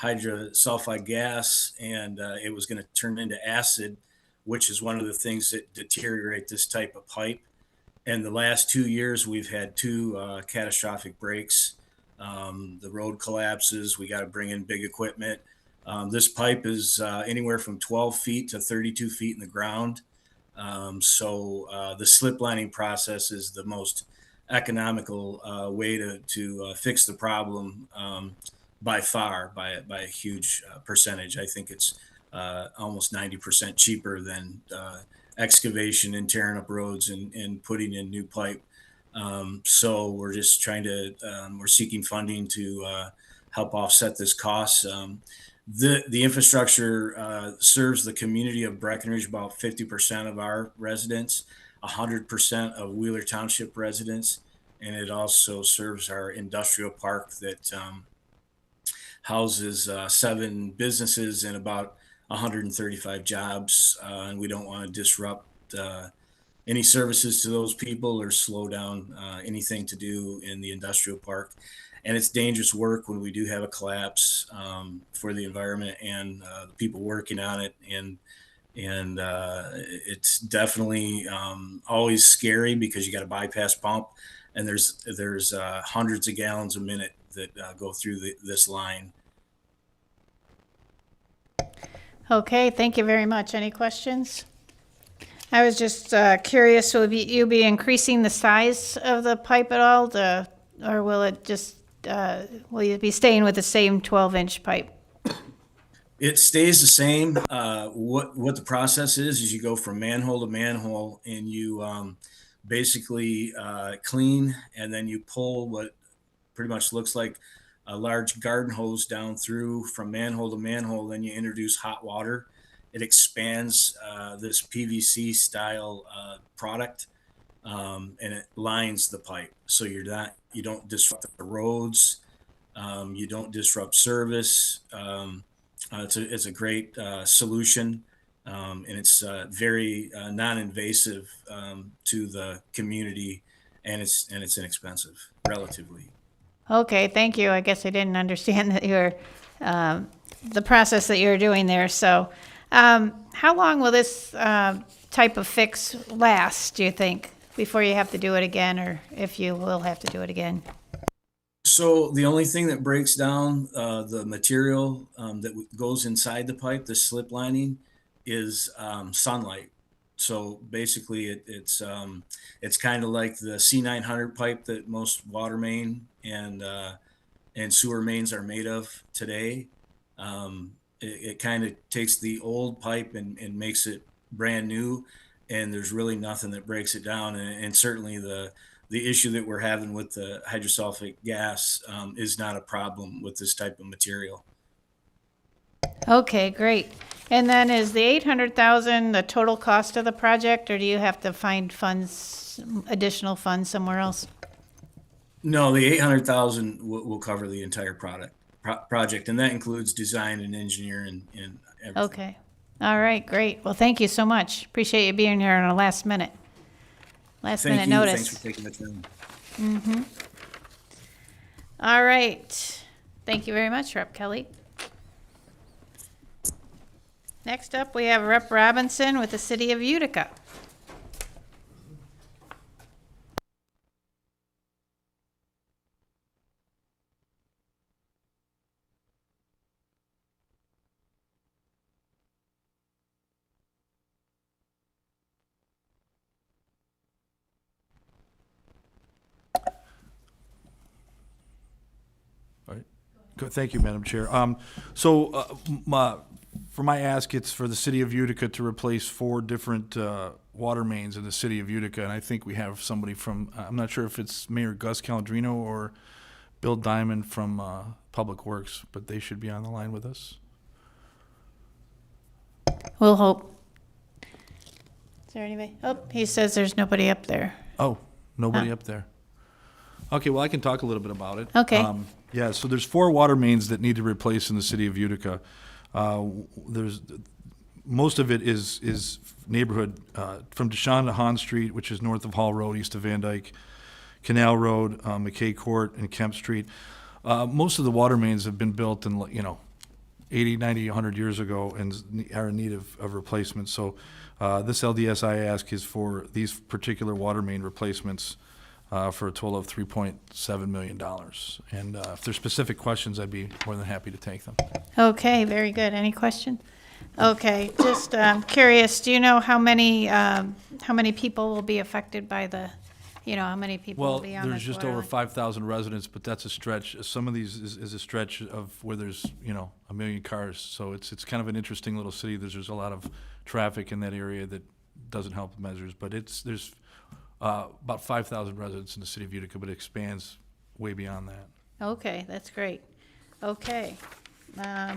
hydrosulfide gas, and it was going to turn into acid, which is one of the things that deteriorate this type of pipe. And the last 2 years, we've had two catastrophic breaks. The road collapses. We got to bring in big equipment. This pipe is anywhere from 12 feet to 32 feet in the ground. So the slip lining process is the most economical way to fix the problem by far, by a huge percentage. I think it's almost 90% cheaper than excavation and tearing up roads and putting in new pipe. So we're just trying to, we're seeking funding to help offset this cost. The infrastructure serves the community of Breckenridge, about 50% of our residents, 100% of Wheeler Township residents, and it also serves our industrial park that houses 7 businesses and about 135 jobs. And we don't want to disrupt any services to those people or slow down anything to do in the industrial park. And it's dangerous work when we do have a collapse for the environment and the people working on it. And it's definitely always scary because you got a bypass pump, and there's hundreds of gallons a minute that go through this line. Okay, thank you very much. Any questions? I was just curious, will you be increasing the size of the pipe at all, or will it just will you be staying with the same 12-inch pipe? It stays the same. What the process is you go from manhole to manhole, and you basically clean, and then you pull what pretty much looks like a large garden hose down through from manhole to manhole. Then you introduce hot water. It expands this PVC style product, and it lines the pipe. So you don't disrupt the roads, you don't disrupt service. It's a great solution, and it's very non-invasive to the community, and it's inexpensive relatively. Okay, thank you. I guess I didn't understand that the process that you're doing there. So, how long will this type of fix last, do you think, before you have to do it again, or if you will have to do it again? So the only thing that breaks down the material that goes inside the pipe, the slip lining, is sunlight. So basically, it's kind of like the C900 pipe that most water main and sewer mains are made of today. It kind of takes the old pipe and makes it brand new, and there's really nothing that breaks it down. And certainly the issue that we're having with the hydrosulfuric gas is not a problem with this type of material. Okay, great. And then is the 800,000 the total cost of the project, or do you have to find additional funds somewhere else? No, the 800,000 will cover the entire project, and that includes design and engineering and everything. Okay. All right, great. Well, thank you so much. Appreciate you being here on a last minute Thank you. notice. Thanks for taking the time. Mm-hmm. All right. Thank you very much, Rep. Kelly. Next up, we have Rep. Robinson with the City of Utica. All right. Good. Thank you, Madam Chair. For my ask, it's for the City of Utica to replace 4 different water mains in the City of Utica, and I think we have somebody from, I'm not sure if it's Mayor Gus Calandrino or Bill Diamond from Public Works, but they should be on the line with us. We'll hope. Is there anybody? Oh, he says there's nobody up there. Oh, nobody up there. Okay, well, I can talk a little bit about it. Okay. Yeah, so there's 4 water mains that need to replace in the City of Utica. Most of it is neighborhood from Deshaun to Hahn Street, which is north of Hall Road, east of Van Dyke, Canal Road, McKay Court, and Kemp Street. Most of the water mains have been built in 80, 90, 100 years ago and are in need of replacement. So this LDSI ask is for these particular water main replacements for a total of $3.7 million. And if there's specific questions, I'd be more than happy to take them. Okay, very good. Any question? Okay, just curious, do you know how many people will be affected by the, how many people will be on this Well, there's just water over line? 5,000 residents, but that's a stretch. Some of these is a stretch of where there's, 1 million cars. So it's kind of an interesting little city. There's a lot of traffic in that area that doesn't help the measures, but there's about 5,000 residents in the City of Utica, but it expands way beyond that. Okay, that's great. Okay. I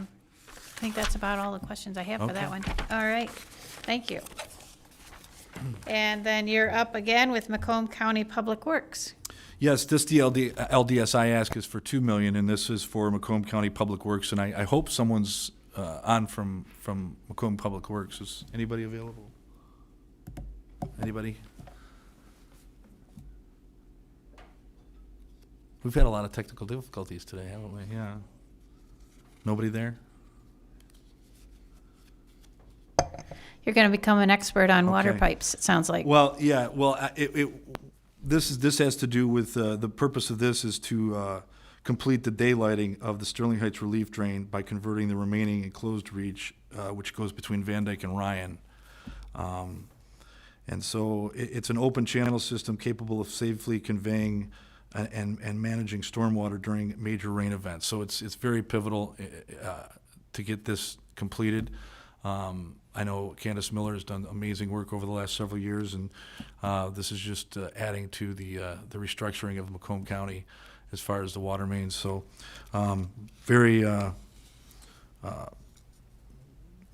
think that's about all the questions I have for that Okay. one. All right, thank you. And then you're up again with Macomb County Public Works. Yes, the LDSI ask is for $2 million, and this is for Macomb County Public Works, and I hope someone's on from Macomb Public Works. Is anybody available? Anybody? We've had a lot of technical difficulties today, haven't we? Yeah. Nobody there? You're going to become an expert on water Okay. pipes, it sounds like. Well, yeah. Well, this has to do with the purpose of this is to complete the daylighting of the Sterling Heights relief drain by converting the remaining enclosed reach, which goes between Van Dyke and Ryan. And so it's an open channel system capable of safely conveying and managing stormwater during major rain events. So it's very pivotal to get this completed. I know Candace Miller has done amazing work over the last several years, and this is just adding to the restructuring of Macomb County as far as the water mains. So very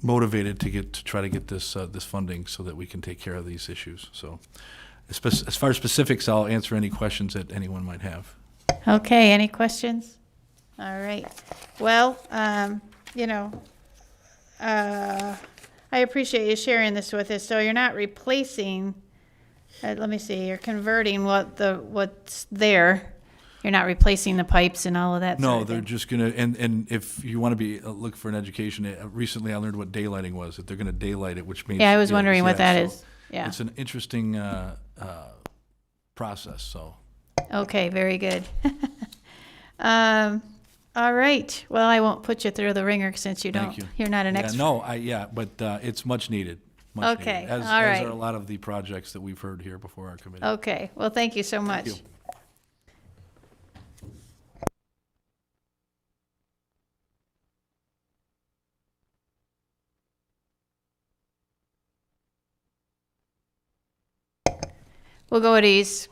motivated to try to get this funding so that we can take care of these issues. So as far as specifics, I'll answer any questions that anyone might have. Okay, any questions? All right. Well, you know, I appreciate you sharing this with us. So you're not replacing, let me see, you're converting what's there. You're not replacing the pipes and all of that sort No, of they're thing. just gonna, and if you want to be look for an education, recently I learned what daylighting was. That they're going to daylight it, which means Yeah, I was wondering what that so is. Yeah. it's an interesting process. So Okay, very good. All right. Well, I won't put you through the ringer since thank you. you're not an Yeah, expert. no, but it's much needed. Much Okay, needed, as all right. are a lot of the projects that we've heard here before our committee. Okay, well, thank you so much. you. We'll go at ease.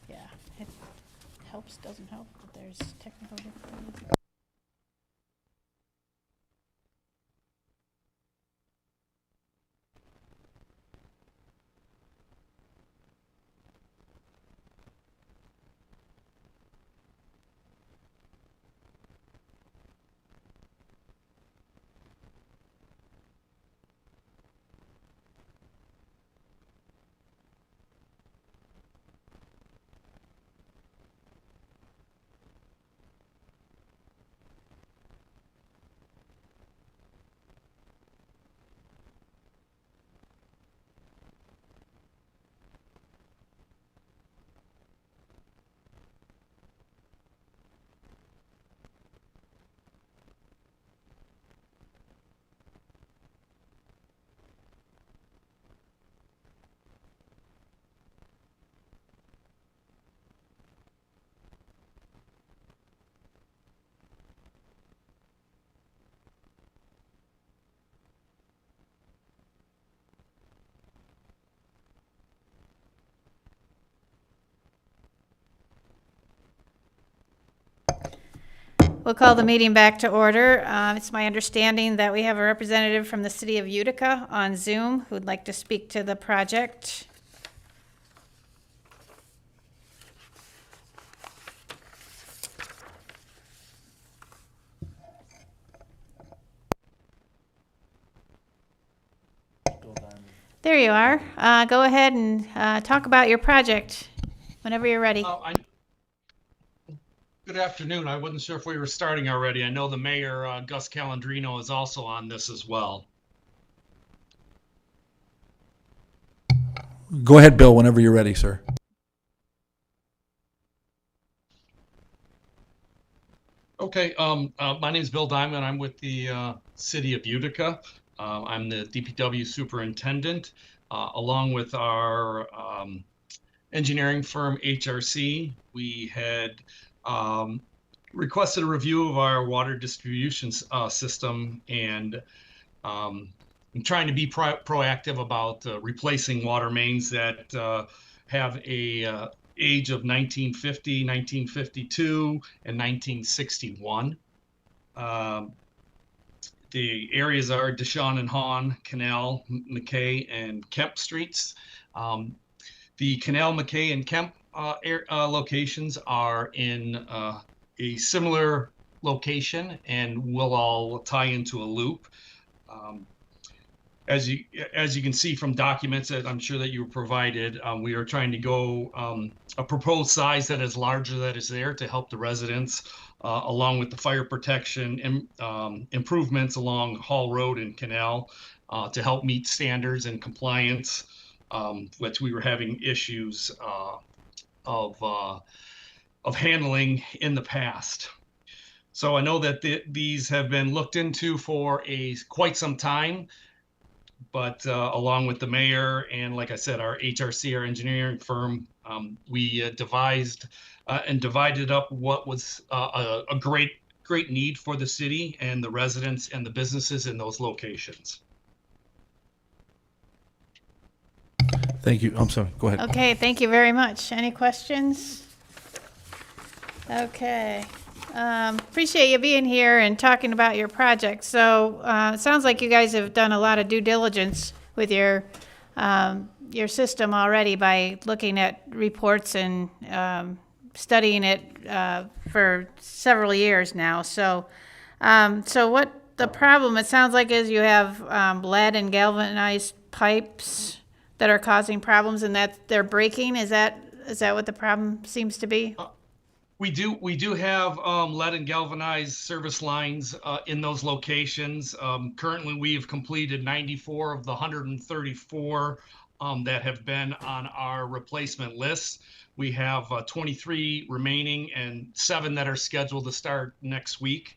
Yeah, it helps, doesn't help, but there's technical difficulties. We'll call the meeting back to order. It's my understanding that we have a representative from the city of Utica on Zoom who'd like to speak to the project. There you are. Go ahead and talk about your project whenever you're ready. Good afternoon. I wasn't sure if we were starting already. I know the mayor, Gus Calandrino, is also on this as well. Go ahead, Bill, whenever you're ready, sir. Okay, my name is Bill Diamond. I'm with the city of Utica. I'm the DPW superintendent, along with our engineering firm HRC. We had requested a review of our water distribution system, and I'm trying to be proactive about replacing water mains that have a age of 1950, 1952, and 1961. The areas are Deshawn and Hahn, Canal, McKay, and Kemp Streets. The Canal, McKay, and Kemp locations are in a similar location and will all tie into a loop. As you can see from documents that I'm sure that you were provided, we are trying to go a proposed size that is larger that is there to help the residents, along with the fire protection and improvements along Hall Road and Canal to help meet standards and compliance, which we were having issues of handling in the past. So I know that these have been looked into for quite some time, but along with the mayor and, like I said, our HRC, our engineering firm, we devised and divided up what was a great great need for the city and the residents and the businesses in those locations. Thank you. I'm sorry. Go ahead. Okay, thank you very much. Any questions? Okay. Appreciate you being here and talking about your project. So it sounds like you guys have done a lot of due diligence with your system already by looking at reports and studying it for several years now. So, so what the problem, it sounds like, is you have lead and galvanized pipes that are causing problems and that they're breaking. Is that what the problem seems to be? We do have lead and galvanized service lines in those locations. Currently, we've completed 94 of the 134 that have been on our replacement list. We have 23 remaining and 7 that are scheduled to start next week.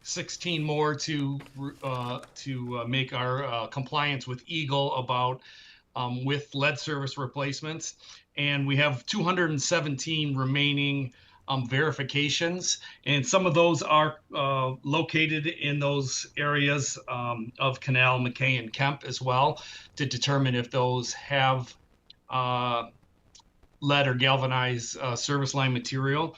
16 more to make our compliance with Eagle about with lead service replacements. And we have 217 remaining verifications. And some of those are located in those areas of Canal, McKay, and Kemp as well, to determine if those have lead or galvanized service line material.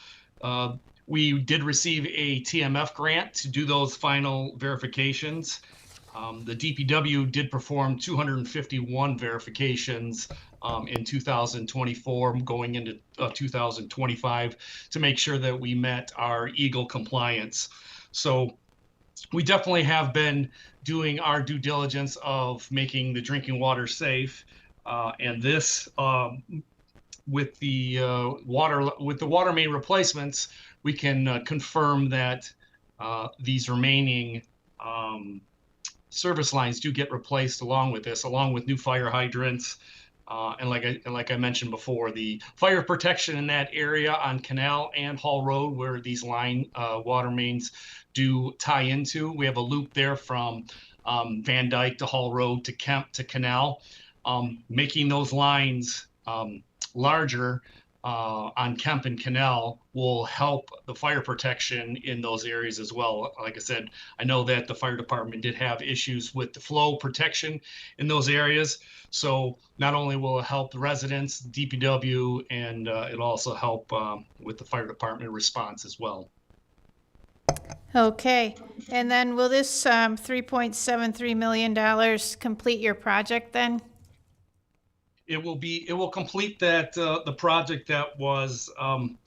We did receive a TMF grant to do those final verifications. The DPW did perform 251 verifications in 2024, going into 2025, to make sure that we met our Eagle compliance. So we definitely have been doing our due diligence of making the drinking water safe, and this with the water main replacements, we can confirm that these remaining service lines do get replaced along with this, along with new fire hydrants. And like I mentioned before, the fire protection in that area on Canal and Hall Road, where these water mains do tie into, we have a loop there from Van Dyke to Hall Road to Kemp to Canal. Making those lines larger on Kemp and Canal will help the fire protection in those areas as well. Like I said, I know that the fire department did have issues with the flow protection in those areas. So not only will it help the residents, DPW, and it'll also help with the fire department response as well. Okay, and then will this $3.73 million complete your project then? It will complete that the project that was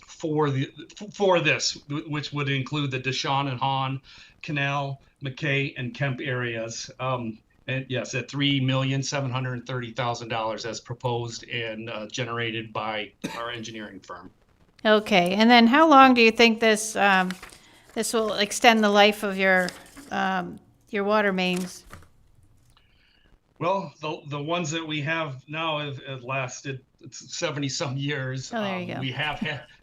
for this, which would include the Deshaun and Hahn Canal, McKay, and Kemp areas. And yes, at $3,730,000 as proposed and generated by our engineering firm. Okay, and then how long do you think this this will extend the life of your water mains? Well, the ones that we have now have lasted 70-some years. Oh, there you go.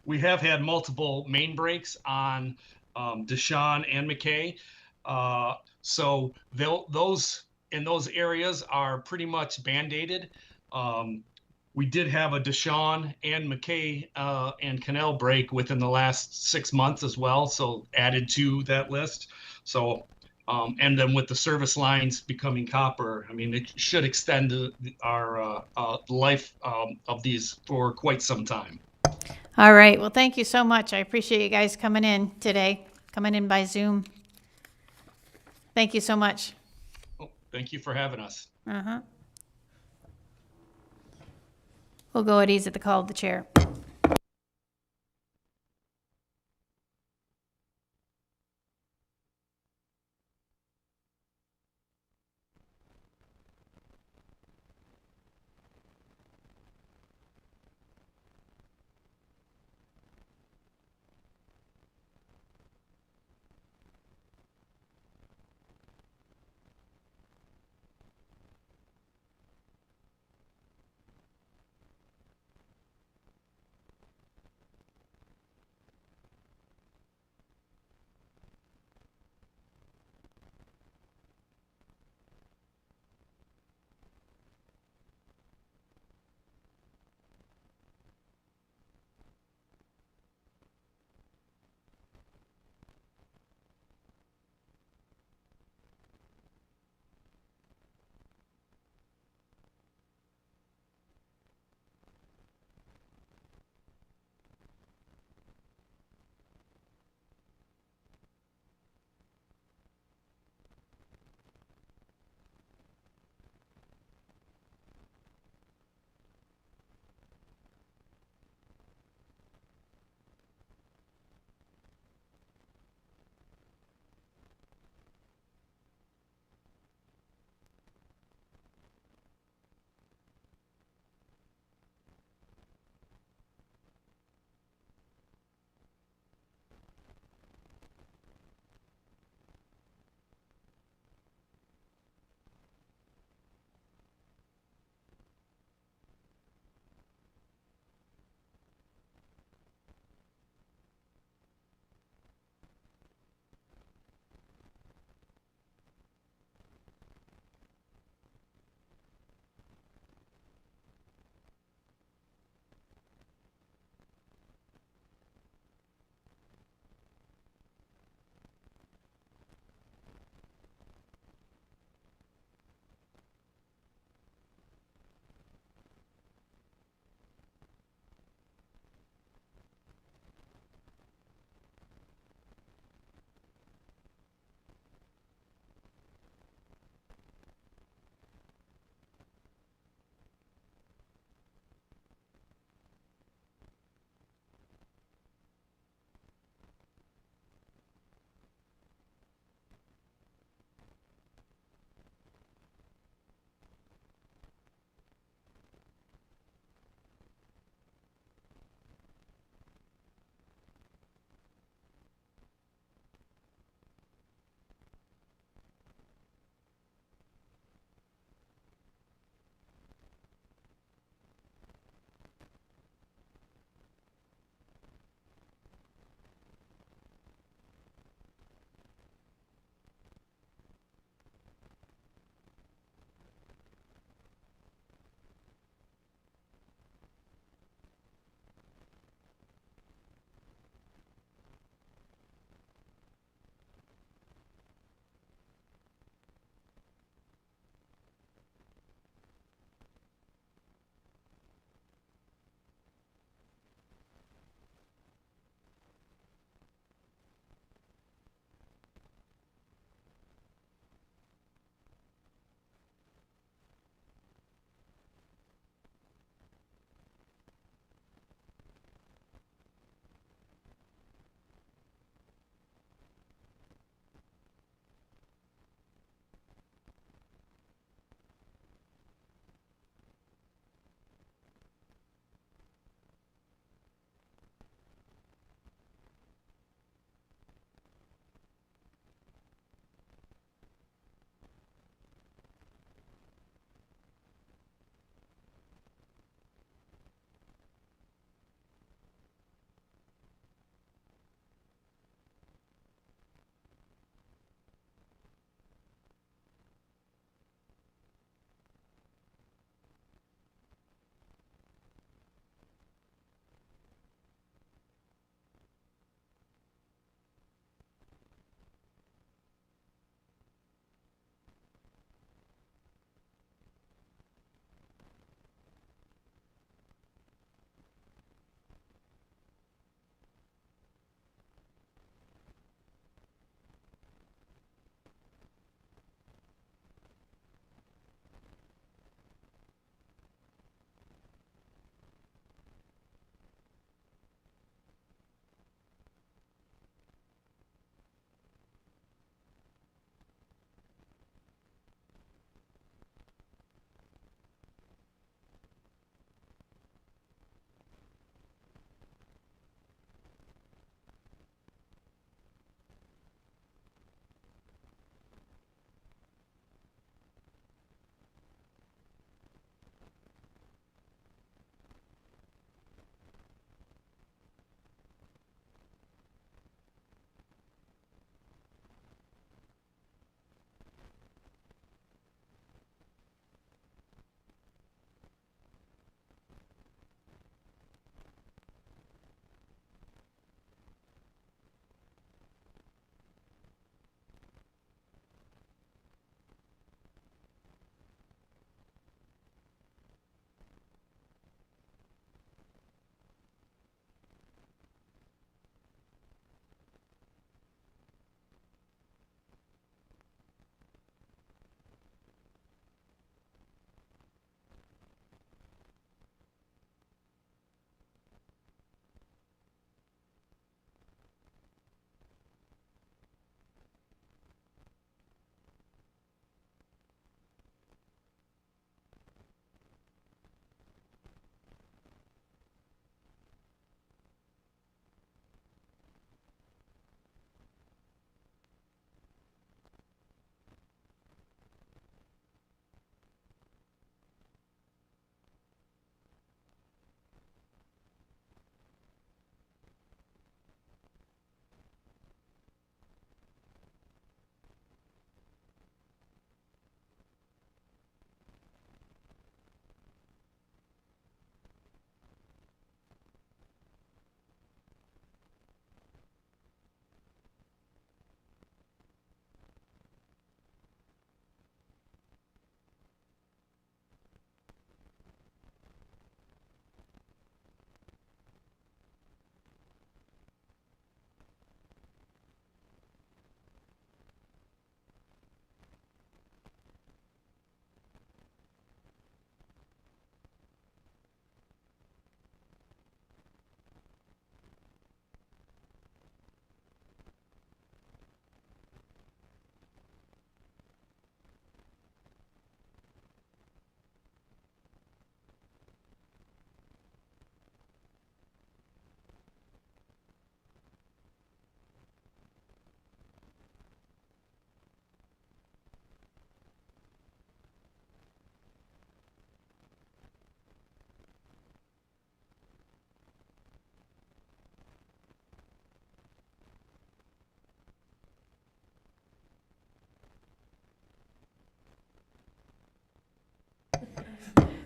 We have had multiple main breaks on Deshaun and McKay. So those in those areas are pretty much band-aided. We did have a Deshaun and McKay and Canal break within the last 6 months as well, so added to that list. So. And then with the service lines becoming copper, I mean, it should extend our life of these for quite some time. All right, well, thank you so much. I appreciate you guys coming in today, coming in by Zoom. Thank you so much. Oh, thank you for having us. Uh-huh. We'll go at ease at the call of the chair.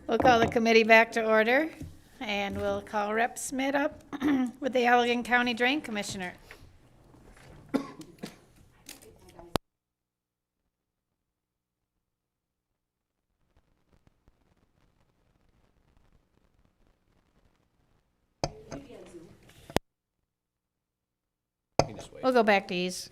We'll call the committee back to order, and we'll call Rep. Smith up with the Allegan County Drain Commissioner. We'll go back to ease.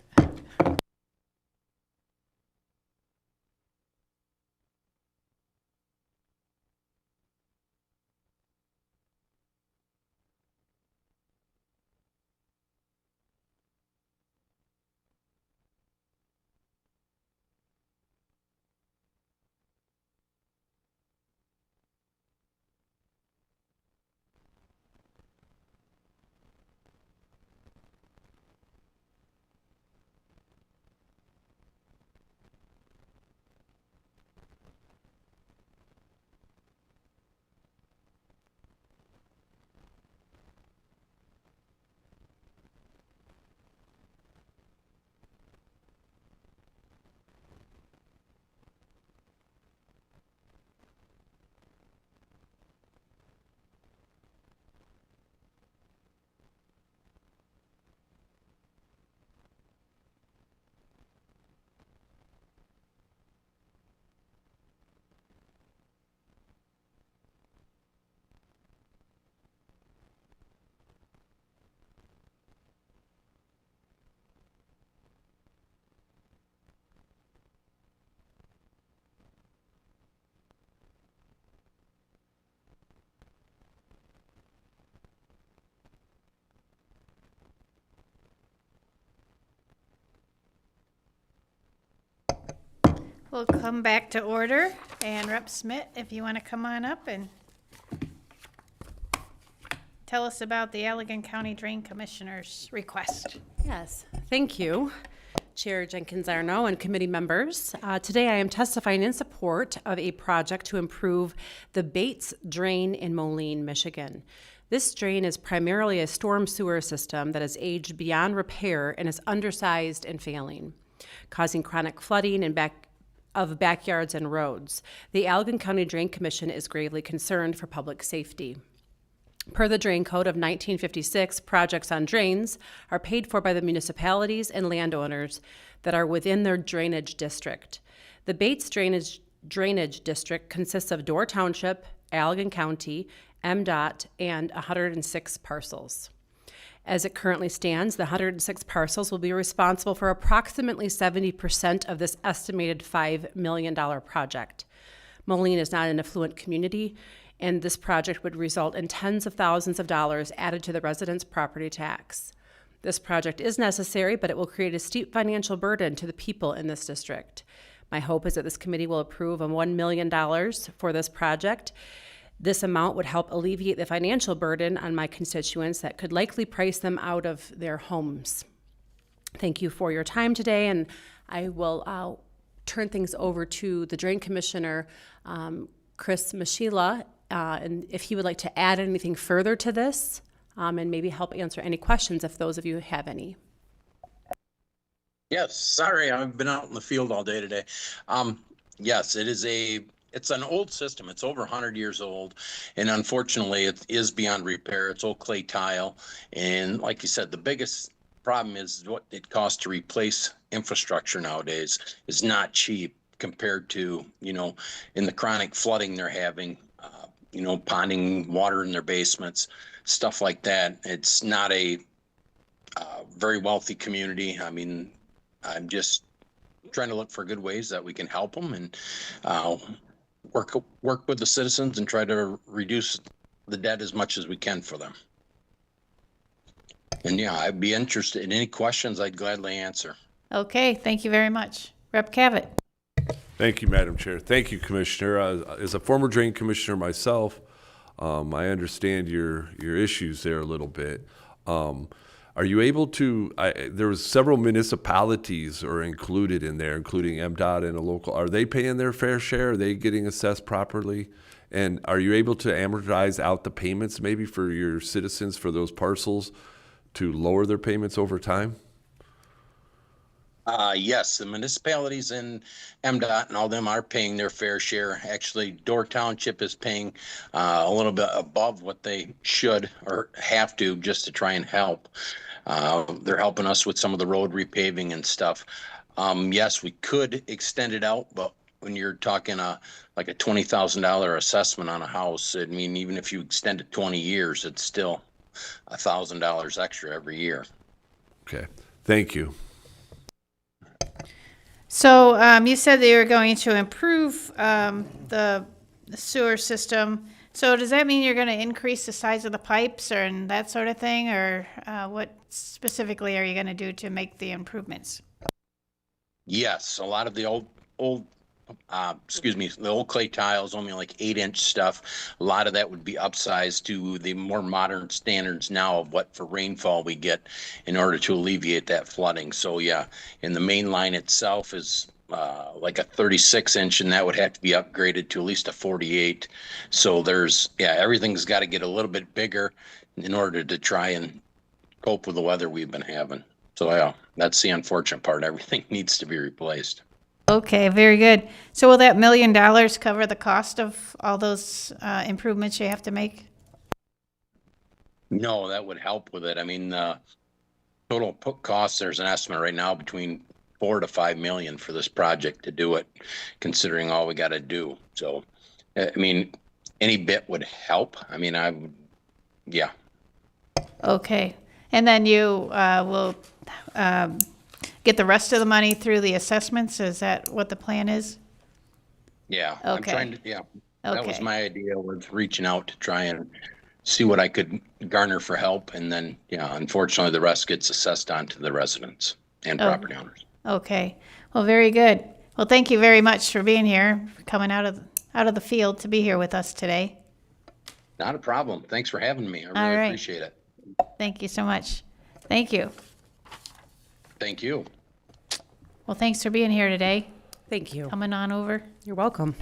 We'll come back to order, and Rep. Smith, if you want to come on up and tell us about the Allegan County Drain Commissioner's request. Yes, thank you, Chair Jenkins-Arno and committee members. Today I am testifying in support of a project to improve the Bates Drain in Moline, Michigan. This drain is primarily a storm sewer system that has aged beyond repair and is undersized and failing, causing chronic flooding and of backyards and roads. The Allegan County Drain Commission is gravely concerned for public safety. Per the Drain Code of 1956, projects on drains are paid for by the municipalities and landowners that are within their drainage district. The Bates Drainage District consists of Door Township, Allegan County, MDOT, and 106 parcels. As it currently stands, the 106 parcels will be responsible for approximately 70% of this estimated $5 million project. Moline is not an affluent community, and this project would result in tens of thousands of dollars added to the residents' property tax. This project is necessary, but it will create a steep financial burden to the people in this district. My hope is that this committee will approve of $1 million for this project. This amount would help alleviate the financial burden on my constituents that could likely price them out of their homes. Thank you for your time today, and I will turn things over to the Drain Commissioner, Chris Mashila, and if he would like to add anything further to this, and maybe help answer any questions if those of you have any. Yes, sorry, I've been out in the field all day today. Yes, it's an old system. It's over 100 years old, and unfortunately, it is beyond repair. It's old clay tile, and like you said, the biggest problem is what it costs to replace infrastructure nowadays is not cheap compared to, in the chronic flooding they're having, ponding water in their basements, stuff like that. It's not a very wealthy community. I mean, I'm just trying to look for good ways that we can help them and work with the citizens and try to reduce the debt as much as we can for them. And yeah, I'd be interested in any questions. I'd gladly answer. Okay, thank you very much. Rep. Cavett. Thank you, Madam Chair. Thank you, Commissioner. As a former drain commissioner myself, I understand your issues there a little bit. Are you able to, there was several municipalities are included in there, including MDOT and a local. Are they paying their fair share? Are they getting assessed properly? And are you able to amortize out the payments maybe for your citizens for those parcels to lower their payments over time? Yes, the municipalities in MDOT and all them are paying their fair share. Actually, Door Township is paying a little bit above what they should or have to just to try and help. They're helping us with some of the road repaving and stuff. Yes, we could extend it out, but when you're talking like a $20,000 assessment on a house, I mean, even if you extend it 20 years, it's still $1,000 extra every year. Okay, thank you. So you said that you were going to improve the sewer system. So does that mean you're going to increase the size of the pipes or and that sort of thing? Or what specifically are you going to do to make the improvements? Yes, a lot of the old the old clay tiles, only like 8-inch stuff. A lot of that would be upsized to the more modern standards now of what for rainfall we get in order to alleviate that flooding. So yeah, and the main line itself is like a 36-inch, and that would have to be upgraded to at least a 48. So everything's got to get a little bit bigger in order to try and cope with the weather we've been having. So yeah, that's the unfortunate part. Everything needs to be replaced. Okay, very good. So will that $1 million cover the cost of all those improvements you have to make? No, that would help with it. I mean, total cost, there's an estimate right now between $4 to $5 million for this project to do it, considering all we got to do. So, I mean, any bit would help. I mean, yeah. Okay, and then you will get the rest of the money through the assessments? Is that what the plan is? Yeah. Okay. I'm trying to, yeah. That was Okay. my idea, was reaching out to try and see what I could garner for help. And then, yeah, unfortunately, the rest gets assessed onto the residents and property owners. Okay, well, very good. Well, thank you very much for being here, for coming out of the field to be here with us today. Not a problem. Thanks for having me. I All really right. appreciate it. Thank you so much. Thank you. Thank you. Well, thanks for being here today. Thank you. Coming on over. You're welcome.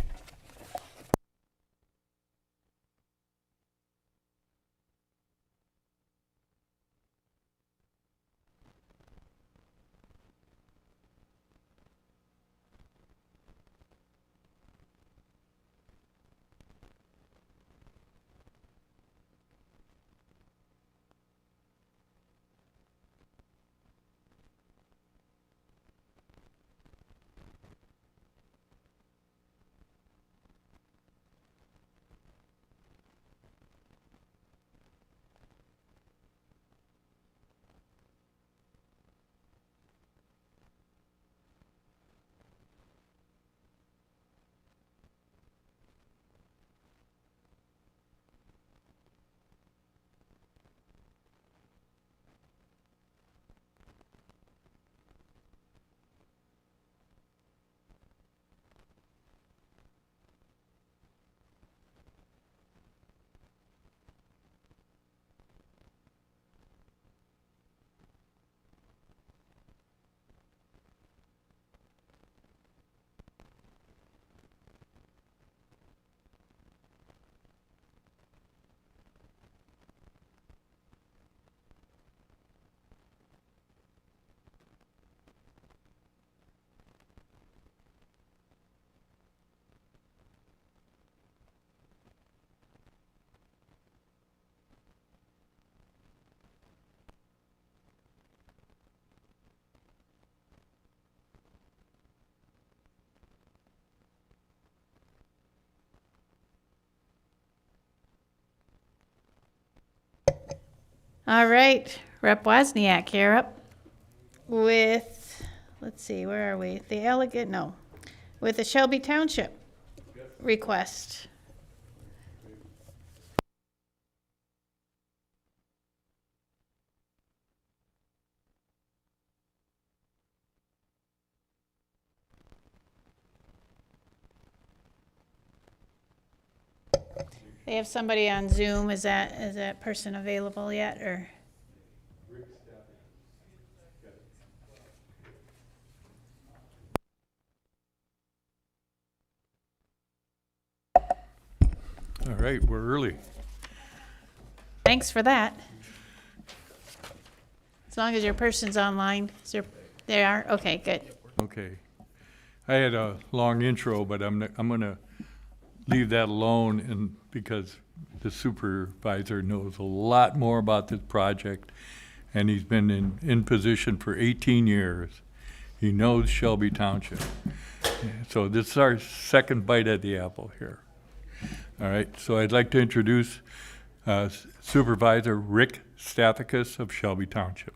All right, Rep. Wozniak, you're up with, let's see, where are we? The Elegant, no, with the Shelby Township request. They have somebody on Zoom. Is that person available yet, or? All right, we're early. Thanks for that. As long as your person's online. They are? Okay, good. Okay. I had a long intro, but I'm gonna leave that alone, and because the supervisor knows a lot more about this project, and he's been in position for 18 years. He knows Shelby Township. So this is our second bite at the apple here. All right, so I'd like to introduce Supervisor Rick Stathakis of Shelby Township.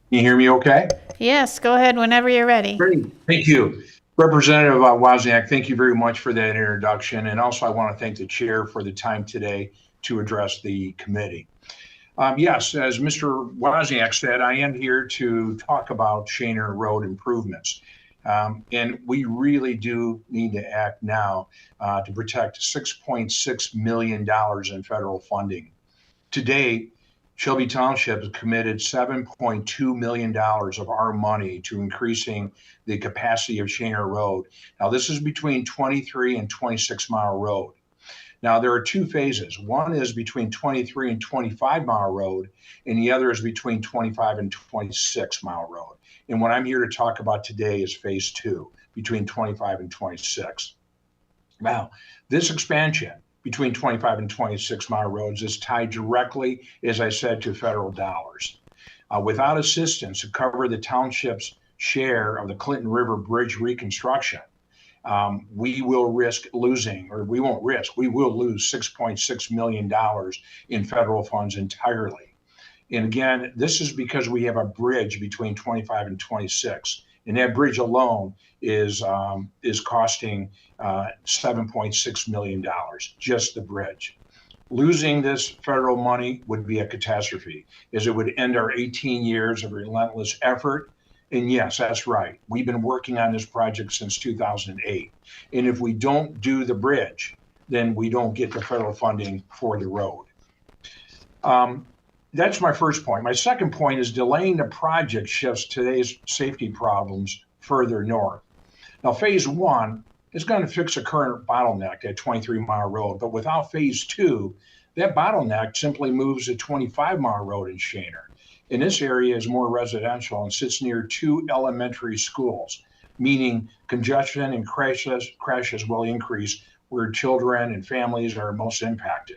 Can you hear me okay? Yes, go ahead whenever you're ready. Great. Thank you. Representative Wozniak, thank you very much for that introduction. And also I want to thank the chair for the time today to address the committee. Yes, as Mr. Wozniak said, I am here to talk about Shaner Road improvements. And we really do need to act now to protect $6.6 million in federal funding. Today, Shelby Township has committed $7.2 million of our money to increasing the capacity of Shaner Road. Now, this is between 23 and 26 Mile Road. Now, there are two phases. One is between 23 and 25 Mile Road, and the other is between 25 and 26 Mile Road. And what I'm here to talk about today is phase 2, between 25 and 26. Now, this expansion between 25 and 26 Mile Roads is tied directly, as I said, to federal dollars. Without assistance to cover the township's share of the Clinton River Bridge reconstruction, we will risk losing, or we won't risk, we will lose $6.6 million in federal funds entirely. And again, this is because we have a bridge between 25 and 26. And that bridge alone is costing $7.6 million, just the bridge. Losing this federal money would be a catastrophe, as it would end our 18 years of relentless effort. And yes, that's right. We've been working on this project since 2008. And if we don't do the bridge, then we don't get the federal funding for the road. That's my first point. My second point is delaying the project shifts today's safety problems further north. Now, phase 1 is going to fix a current bottleneck at 23 Mile Road, but without phase 2, that bottleneck simply moves to 25 Mile Road in Shaner. And this area is more residential and sits near 2 elementary schools, meaning congestion and crashes will increase where children and families are most impacted.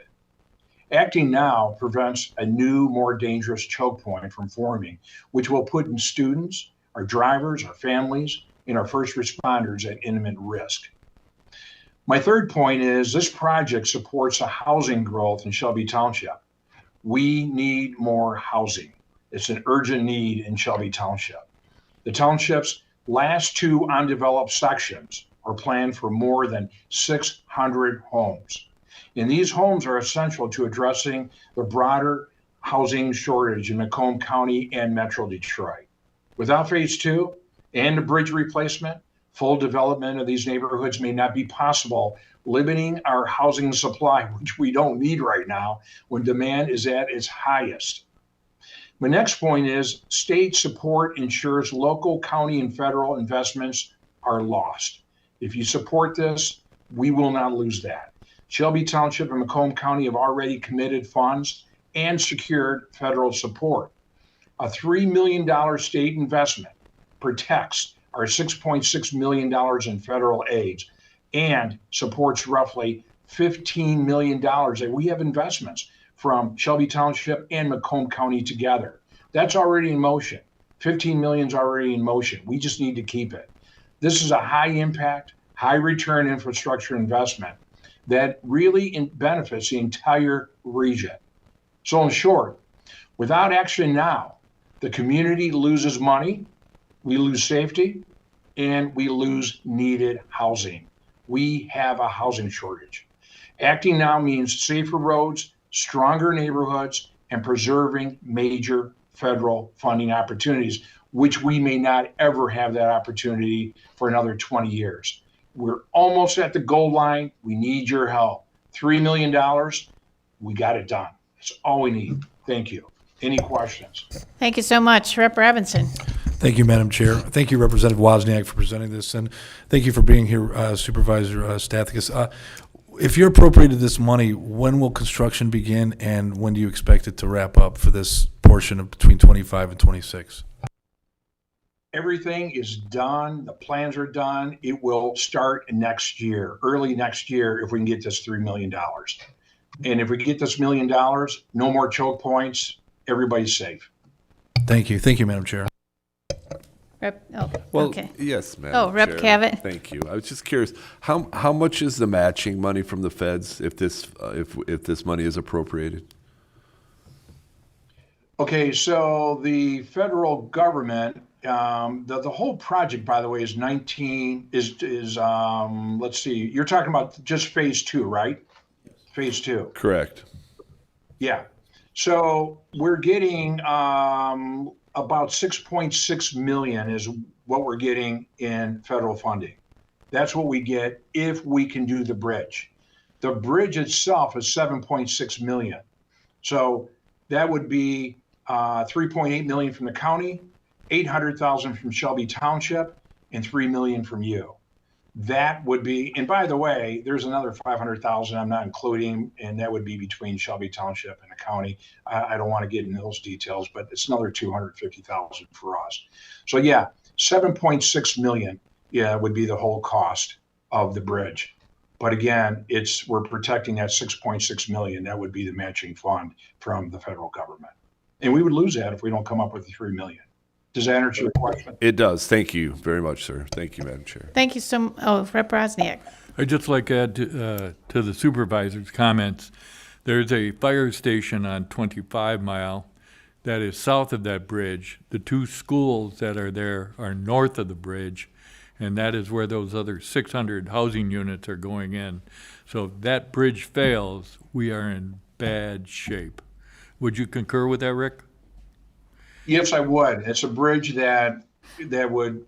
Acting now prevents a new, more dangerous choke point from forming, which will put in students, our drivers, our families, and our first responders at imminent risk. My third point is this project supports a housing growth in Shelby Township. We need more housing. It's an urgent need in Shelby Township. The township's last 2 undeveloped sections are planned for more than 600 homes. And these homes are essential to addressing the broader housing shortage in Macomb County and Metro Detroit. Without phase 2 and the bridge replacement, full development of these neighborhoods may not be possible, limiting our housing supply, which we don't need right now when demand is at its highest. My next point is state support ensures local, county, and federal investments are lost. If you support this, we will not lose that. Shelby Township and Macomb County have already committed funds and secured federal support. A $3 million state investment protects our $6.6 million in federal aid and supports roughly $15 million that we have investments from Shelby Township and Macomb County together. That's already in motion. 15 million is already in motion. We just need to keep it. This is a high impact, high return infrastructure investment that really benefits the entire region. So in short, without action now, the community loses money, we lose safety, and we lose needed housing. We have a housing shortage. Acting now means safer roads, stronger neighborhoods, and preserving major federal funding opportunities, which we may not ever have that opportunity for another 20 years. We're almost at the goal line. We need your help. $3 million, we got it done. That's all we need. Thank you. Any questions? Thank you so much. Rep. Robinson. Thank you, Madam Chair. Thank you, Representative Wozniak, for presenting this, and thank you for being here, Supervisor Stathakis. if you're appropriated this money, when will construction begin, and when do you expect it to wrap up for this portion of between 25 and 26? Everything is done. The plans are done. It will start next year, early next year, if we can get this $3 million. And if we get this $1 million, no more choke points, everybody's safe. Thank you. Thank you, Madam Chair. Okay. Yes, Madam Oh, Rep. Chair. Cavett. Thank you. I was just curious, how much is the matching money from the feds if this money is appropriated? Okay, so the federal government, the whole project, by the way, is let's see, you're talking about just phase 2, right? Phase 2. Correct. Yeah. So we're getting about 6.6 million is what we're getting in federal funding. That's what we get if we can do the bridge. The bridge itself is 7.6 million. So that would be 3.8 million from the county, 800,000 from Shelby Township, and 3 million from you. That would be, and by the way, there's another 500,000 I'm not including, and that would be between Shelby Township and the county. I don't want to get into those details, but it's another 250,000 for us. So yeah, 7.6 million, would be the whole cost of the bridge. But again, we're protecting that 6.6 million. That would be the matching fund from the federal government. And we would lose that if we don't come up with the 3 million. Does that answer your question? It does. Thank you very much, sir. Thank you, Madam Chair. Thank you Rep. Rosniak. I'd just like to add to the supervisor's comments. There's a fire station on 25 Mile that is south of that bridge. The 2 schools that are there are north of the bridge, and that is where those other 600 housing units are going in. So if that bridge fails, we are in bad shape. Would you concur with that, Rick? Yes, I would. It's a bridge that would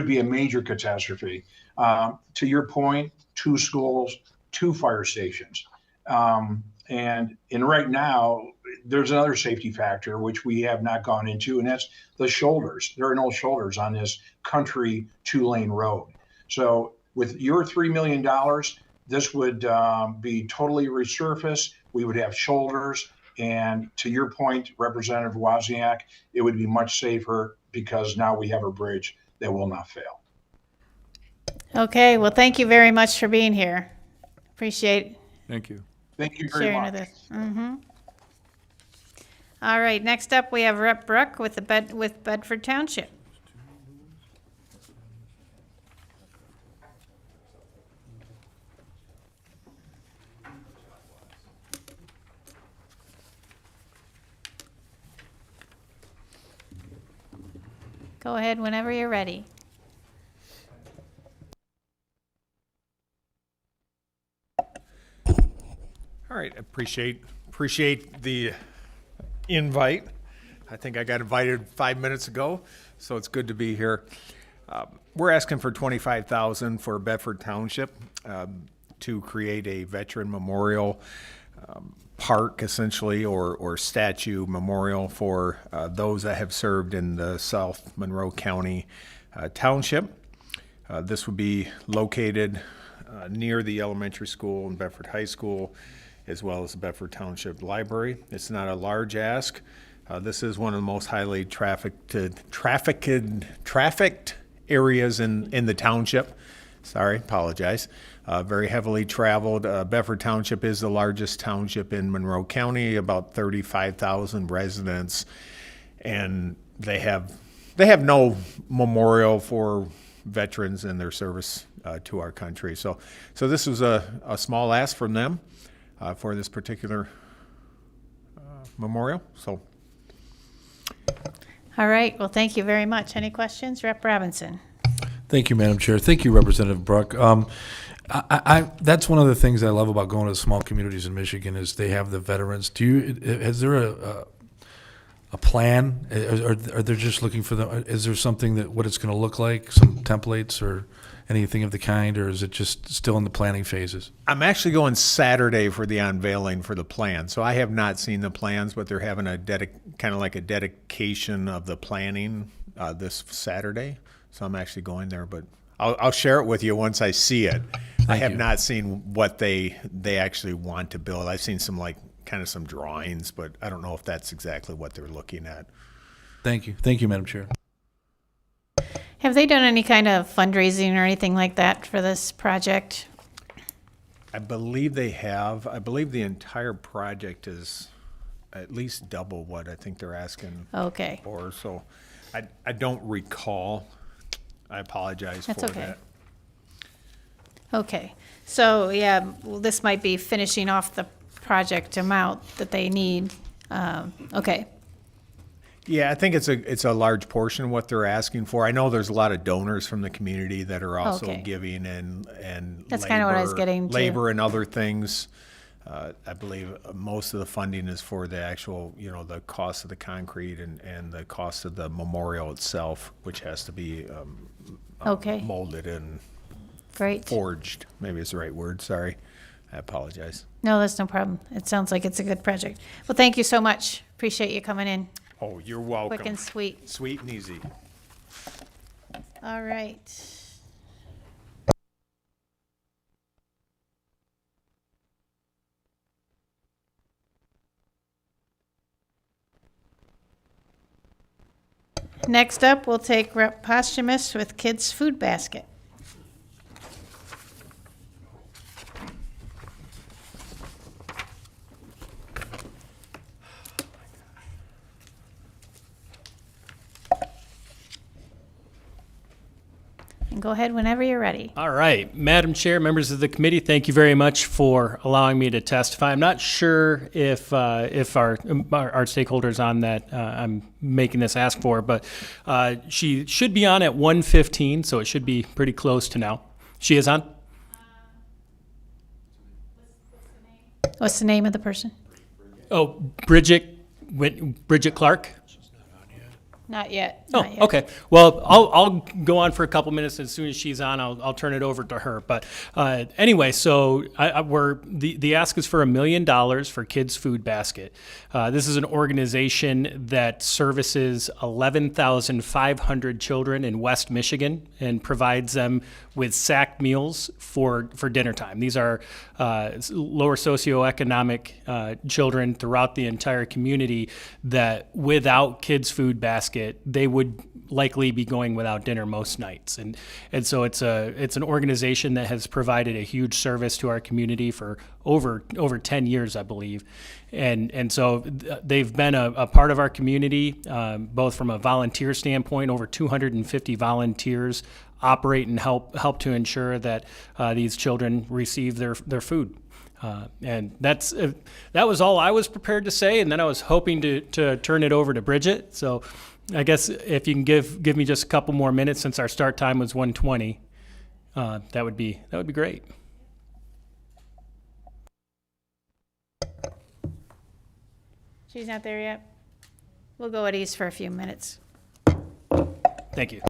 be a major catastrophe. To your point, 2 schools, 2 fire stations. And right now, there's another safety factor, which we have not gone into, and that's the shoulders. There are no shoulders on this country 2-lane road. So with your $3 million, this would be totally resurfaced. We would have shoulders. And to your point, Representative Wozniak, it would be much safer because now we have a bridge that will not fail. Okay, well, thank you very much for being here. Appreciate Thank you. Thank you very sharing much. of this. All right, next up, we have Rep. Bruck with Bedford Township. Go ahead whenever you're ready. All right, appreciate the invite. I think I got invited 5 minutes ago, so it's good to be here. We're asking for $25,000 for Bedford Township to create a veteran memorial park, essentially, or statue memorial for those that have served in the South Monroe County Township. This would be located near the elementary school and Bedford High School, as well as the Bedford Township Library. It's not a large ask. This is one of the most highly trafficked areas in the township. Sorry, apologize. Very heavily traveled. Bedford Township is the largest township in Monroe County, about 35,000 residents, and they have no memorial for veterans and their service to our country. So this was a small ask from them for this particular memorial. So. All right, well, thank you very much. Any questions? Rep. Robinson. Thank you, Madam Chair. Thank you, Representative Bruck. That's one of the things I love about going to small communities in Michigan is they have the veterans. Is there a plan? Are they just looking for is there something what it's going to look like, some templates or anything of the kind, or is it just still in the planning phases? I'm actually going Saturday for the unveiling for the plan. So I have not seen the plans, but they're having kind of like a dedication of the planning this Saturday. So I'm actually going there, but I'll share it with you once I see it. I have you. not seen what they actually want to build. I've seen some some drawings, but I don't know if that's exactly what they're looking at. Thank you. Thank you, Madam Chair. Have they done any kind of fundraising or anything like that for this project? I believe they have. I believe the entire project is at least double what I think they're asking Okay. for. So I don't recall. I apologize That's for okay. that. Okay. So, yeah, well, this might be finishing off the project amount that they need. Okay. Yeah, I think it's a large portion of what they're asking for. I know there's a lot of donors from the community that are also Okay. giving and That's labor, kind of what I was getting to. labor and other things. I believe most of the funding is for the actual, the cost of the concrete and the cost of the memorial itself, which has to be Okay. molded and Great. forged. Maybe it's the right word. Sorry, I apologize. No, that's no problem. It sounds like it's a good project. Well, thank you so much. Appreciate you coming in. Oh, you're welcome. Quick and sweet. Sweet and easy. All right. Next up, we'll take Rep. Posthumous with Kids Food Basket. And go ahead whenever you're ready. All right, Madam Chair, members of the committee, thank you very much for allowing me to testify. I'm not sure if our stakeholders on that I'm making this ask for, but she should be on at 1:15, so it should be pretty close to now. She is on? What's the name of the person? Oh, Bridget Clark? Not yet. Oh, Not yet. okay. Well, I'll go on for a couple minutes. As soon as she's on, I'll turn it over to her. But anyway, so the ask is for $1 million for Kids Food Basket. This is an organization that services 11,500 children in West Michigan and provides them with sack meals for dinner time. These are lower socioeconomic children throughout the entire community that without Kids Food Basket, they would likely be going without dinner most nights. And so it's an organization that has provided a huge service to our community for over 10 years, I believe. And so they've been a part of our community, both from a volunteer standpoint. Over 250 volunteers operate and help to ensure that these children receive their food. And that was all I was prepared to say, and then I was hoping to turn it over to Bridget. So I guess if you can give me just a couple more minutes, since our start time was 1:20, that would be great. She's not there yet. We'll go at ease for a few minutes. Thank you.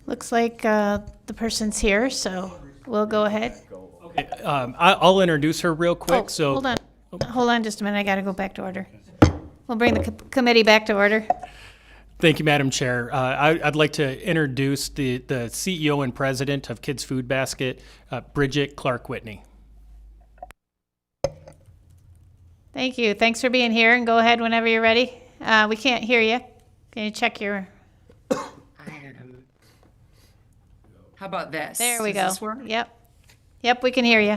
Looks like the person's here, so we'll go ahead. Okay, I'll introduce her real quick. Oh, So hold on just a minute. I got to go back to order. We'll bring the committee back to order. Thank you, Madam Chair. I'd like to introduce the CEO and president of Kids Food Basket, Bridget Clark Whitney. Thank you. Thanks for being here, and go ahead whenever you're ready. We can't hear you. Can you check your... How about this? There we Does go. this work? Yep, we can hear you.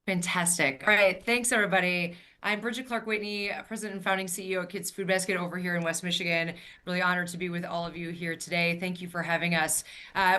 Fantastic. All right. Thanks, everybody. I'm Bridget Clark Whitney, President and founding CEO at Kids Food Basket over here in West Michigan. Really honored to be with all of you here today. Thank you for having us.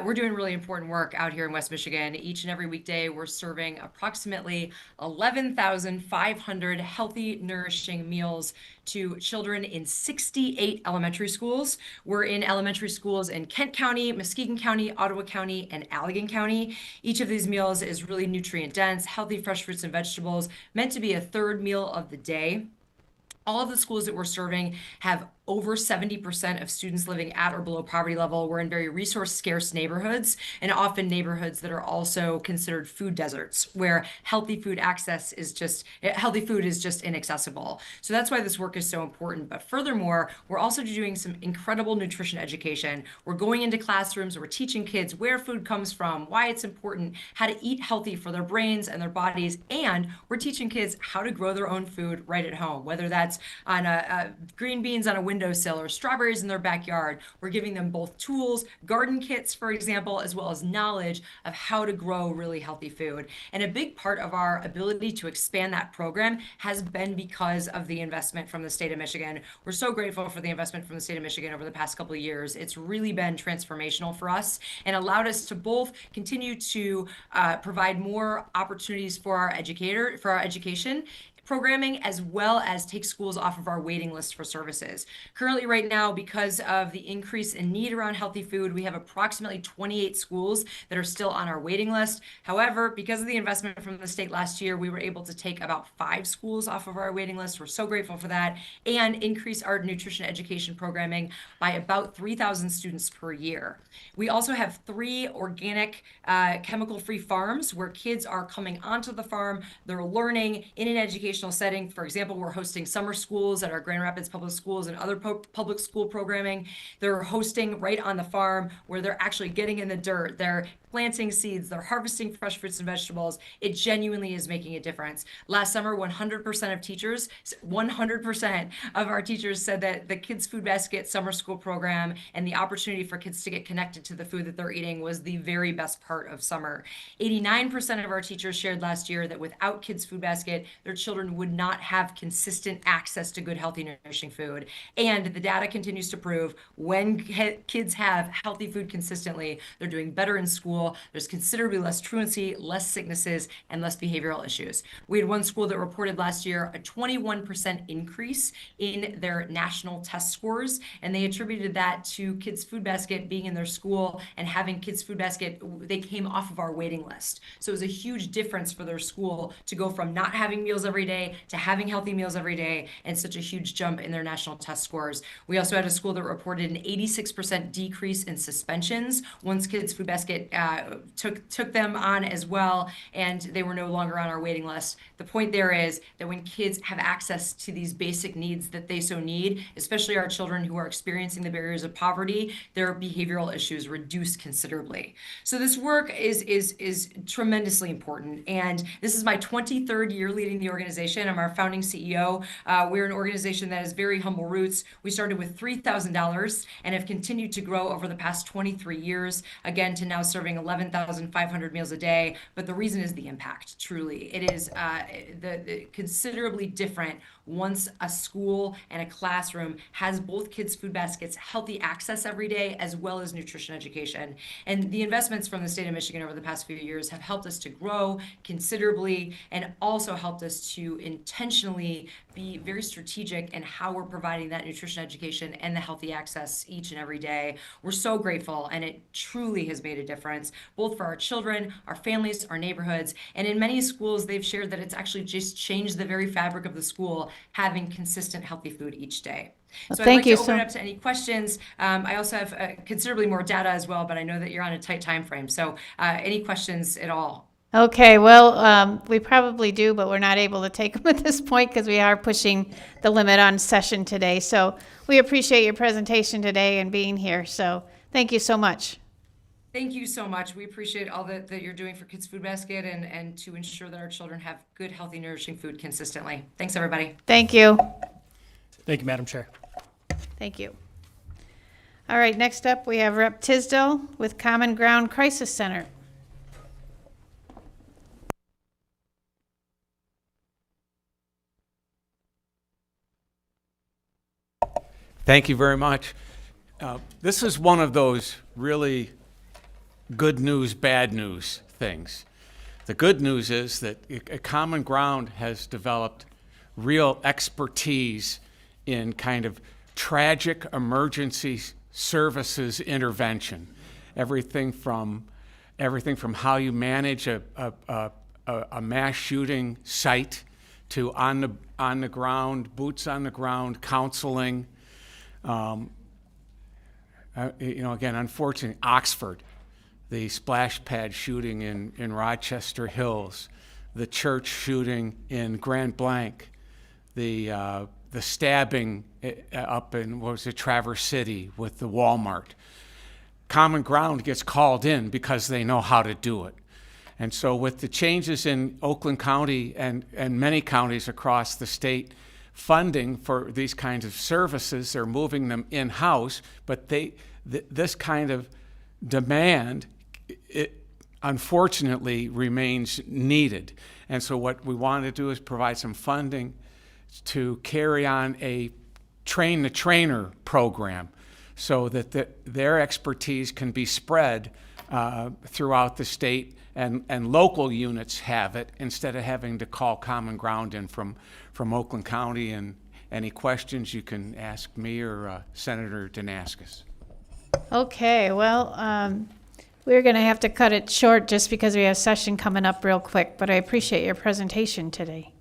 We're doing really important work out here in West Michigan. Each and every weekday, we're serving approximately 11,500 healthy, nourishing meals to children in 68 elementary schools. We're in elementary schools in Kent County, Muskegon County, Ottawa County, and Allegan County. Each of these meals is really nutrient dense, healthy fresh fruits and vegetables, meant to be a third meal of the day. All of the schools that we're serving have over 70% of students living at or below poverty level. We're in very resource scarce neighborhoods, and often neighborhoods that are also considered food deserts, where healthy food is just inaccessible. So that's why this work is so important. But furthermore, we're also doing some incredible nutrition education. We're going into classrooms, we're teaching kids where food comes from, why it's important, how to eat healthy for their brains and their bodies, and we're teaching kids how to grow their own food right at home, whether that's on green beans on a windowsill or strawberries in their backyard. We're giving them both tools, garden kits, for example, as well as knowledge of how to grow really healthy food. And a big part of our ability to expand that program has been because of the investment from the state of Michigan. We're so grateful for the investment from the state of Michigan over the past couple of years. It's really been transformational for us and allowed us to both continue to provide more opportunities for our education programming, as well as take schools off of our waiting list for services. Currently, right now, because of the increase in need around healthy food, we have approximately 28 schools that are still on our waiting list. However, because of the investment from the state last year, we were able to take about 5 schools off of our waiting list. We're so grateful for that, and increase our nutrition education programming by about 3,000 students per year. We also have 3 organic, chemical-free farms where kids are coming onto the farm, they're learning in an educational setting. For example, we're hosting summer schools at our Grand Rapids Public Schools and other public school programming. They're hosting right on the farm where they're actually getting in the dirt. They're planting seeds, they're harvesting fresh fruits and vegetables. It genuinely is making a difference. Last summer, 100% of our teachers said that the Kids Food Basket summer school program and the opportunity for kids to get connected to the food that they're eating was the very best part of summer. 89% of our teachers shared last year that without Kids Food Basket, their children would not have consistent access to good, healthy, nourishing food. And the data continues to prove when kids have healthy food consistently, they're doing better in school. There's considerably less truancy, less sicknesses, and less behavioral issues. We had one school that reported last year a 21% increase in their national test scores, and they attributed that to Kids Food Basket being in their school and having Kids Food Basket. They came off of our waiting list. So it was a huge difference for their school to go from not having meals every day to having healthy meals every day, and such a huge jump in their national test scores. We also had a school that reported an 86% decrease in suspensions once Kids Food Basket took them on as well, and they were no longer on our waiting list. The point there is that when kids have access to these basic needs that they so need, especially our children who are experiencing the barriers of poverty, their behavioral issues reduce considerably. So this work is tremendously important, and this is my 23rd year leading the organization. I'm our founding CEO. We're an organization that has very humble roots. We started with $3,000 and have continued to grow over the past 23 years, again, to now serving 11,500 meals a day. But the reason is the impact, truly. It is considerably different once a school and a classroom has both Kids Food Baskets, healthy access every day, as well as nutrition education. And the investments from the state of Michigan over the past few years have helped us to grow considerably, and also helped us to intentionally be very strategic in how we're providing that nutrition education and the healthy access each and every day. We're so grateful, and it truly has made a difference, both for our children, our families, our neighborhoods. And in many schools, they've shared that it's actually just changed the very fabric of the school, having consistent healthy food each day. Well, So I'd thank like you to open so- it up to any questions. I also have considerably more data as well, but I know that you're on a tight time frame. So any questions at all? Okay, well, we probably do, but we're not able to take them at this point because we are pushing the limit on session today. So we appreciate your presentation today and being here. So thank you so much. Thank you so much. We appreciate all that you're doing for Kids Food Basket and to ensure that our children have good, healthy, nourishing food consistently. Thanks, everybody. Thank you. Thank you, Madam Chair. Thank you. All right, next up, we have Rep. Tisdale with Common Ground Crisis Center. Thank you very much. This is one of those really good news, bad news things. The good news is that Common Ground has developed real expertise in kind of tragic emergency services intervention. Everything from how you manage a mass shooting site to on the ground, boots on the ground, counseling. Again, unfortunately, Oxford, the splash pad shooting in Rochester Hills, the church shooting in Grand Blanc, the stabbing up in, Traverse City with the Walmart. Common Ground gets called in because they know how to do it. And so with the changes in Oakland County and many counties across the state funding for these kinds of services, they're moving them in-house, but this kind of demand, it unfortunately remains needed. And so what we want to do is provide some funding to carry on a train-the-trainer program so that their expertise can be spread throughout the state, and local units have it instead of having to call Common Ground in from Oakland County. And any questions you can ask me or Senator Danaskis. Okay, well, we're going to have to cut it short just because we have session coming up real quick, but I appreciate your presentation today.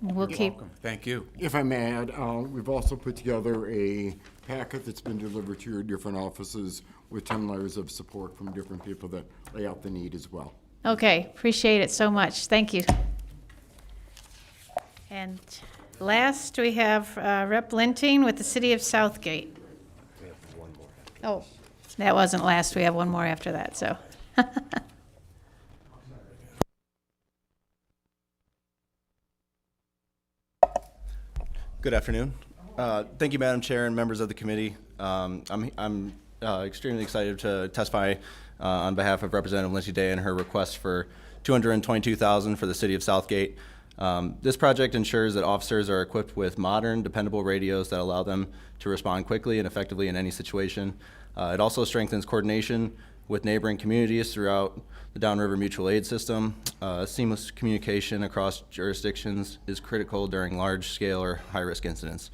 We'll keep. Welcome. Thank you. If I may add, we've also put together a packet that's been delivered to your different offices with 10 layers of support from different people that lay out the need as well. Okay, appreciate it so much. Thank you. And last, we have Rep. Linting with the City of Southgate. We have one more. Oh, that wasn't last. We have one more after that, so. Good afternoon. Thank you, Madam Chair and members of the committee. I'm extremely excited to testify on behalf of Representative Lindsay Day and her request for $222,000 for the City of Southgate. This project ensures that officers are equipped with modern, dependable radios that allow them to respond quickly and effectively in any situation. It also strengthens coordination with neighboring communities throughout the Downriver Mutual Aid System. Seamless communication across jurisdictions is critical during large-scale or high-risk incidents.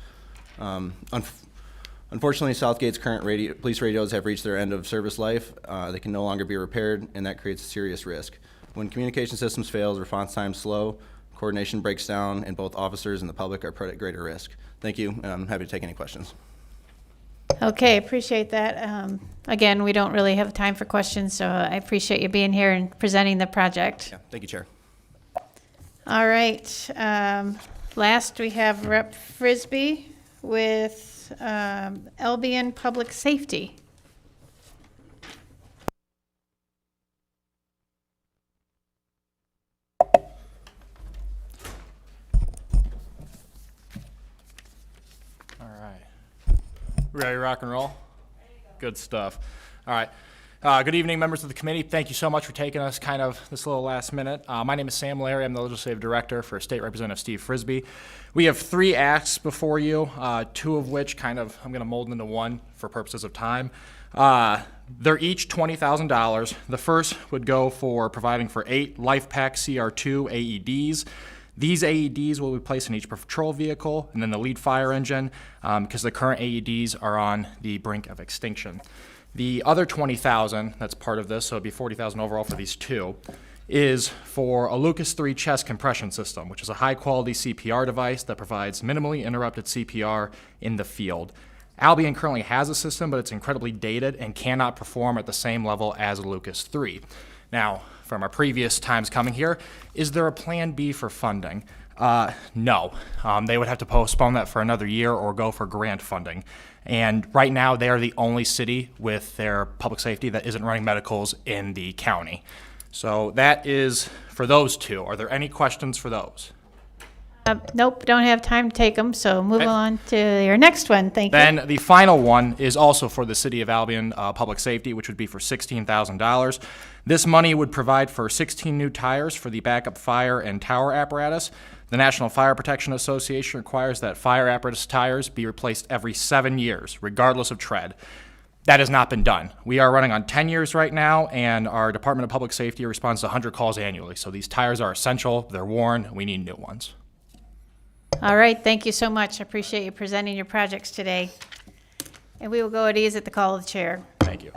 Unfortunately, Southgate's current police radios have reached their end of service life. They can no longer be repaired, and that creates a serious risk. When communication systems fail, response times slow, coordination breaks down, and both officers and the public are put at greater risk. Thank you, and I'm happy to take any questions. Okay, appreciate that. Again, we don't really have time for questions, so I appreciate you being here and presenting the project. Yeah, thank you, Chair. All right. Last, we have Rep. Frisbee with Albion Public Safety. Ready to rock and roll? Good stuff. All right. Good evening, members of the committee. Thank you so much for taking us kind of this little last minute. My name is Sam Larry. I'm the Legislative Director for State Representative Steve Frisbee. We have 3 asks before you, 2 of which kind of I'm going to mold into one for purposes of time. They're each $20,000. The first would go for providing for 8 LifePak CR2 AEDs. These AEDs will be placed in each patrol vehicle and then the lead fire engine because the current AEDs are on the brink of extinction. The other $20,000 that's part of this, so it'd be $40,000 overall for these 2, is for a Lucas 3 chest compression system, which is a high-quality CPR device that provides minimally interrupted CPR in the field. Albion currently has a system, but it's incredibly dated and cannot perform at the same level as a Lucas 3. Now, from our previous times coming here, is there a plan B for funding? No. They would have to postpone that for another year or go for grant funding. And right now, they are the only city with their public safety that isn't running medicals in the county. So that is for those 2. Are there any questions for those? Nope, don't have time to take them, so move on to your next one. Thank you. Then the final one is also for the City of Albion Public Safety, which would be for $16,000. This money would provide for 16 new tires for the backup fire and tower apparatus. The National Fire Protection Association requires that fire apparatus tires be replaced every 7 years, regardless of tread. That has not been done. We are running on 10 years right now, and our Department of Public Safety responds to 100 calls annually. So these tires are essential, they're worn, we need new ones. All right, thank you so much. I appreciate you presenting your projects today. And we will go at ease at the call of the chair. Thank you.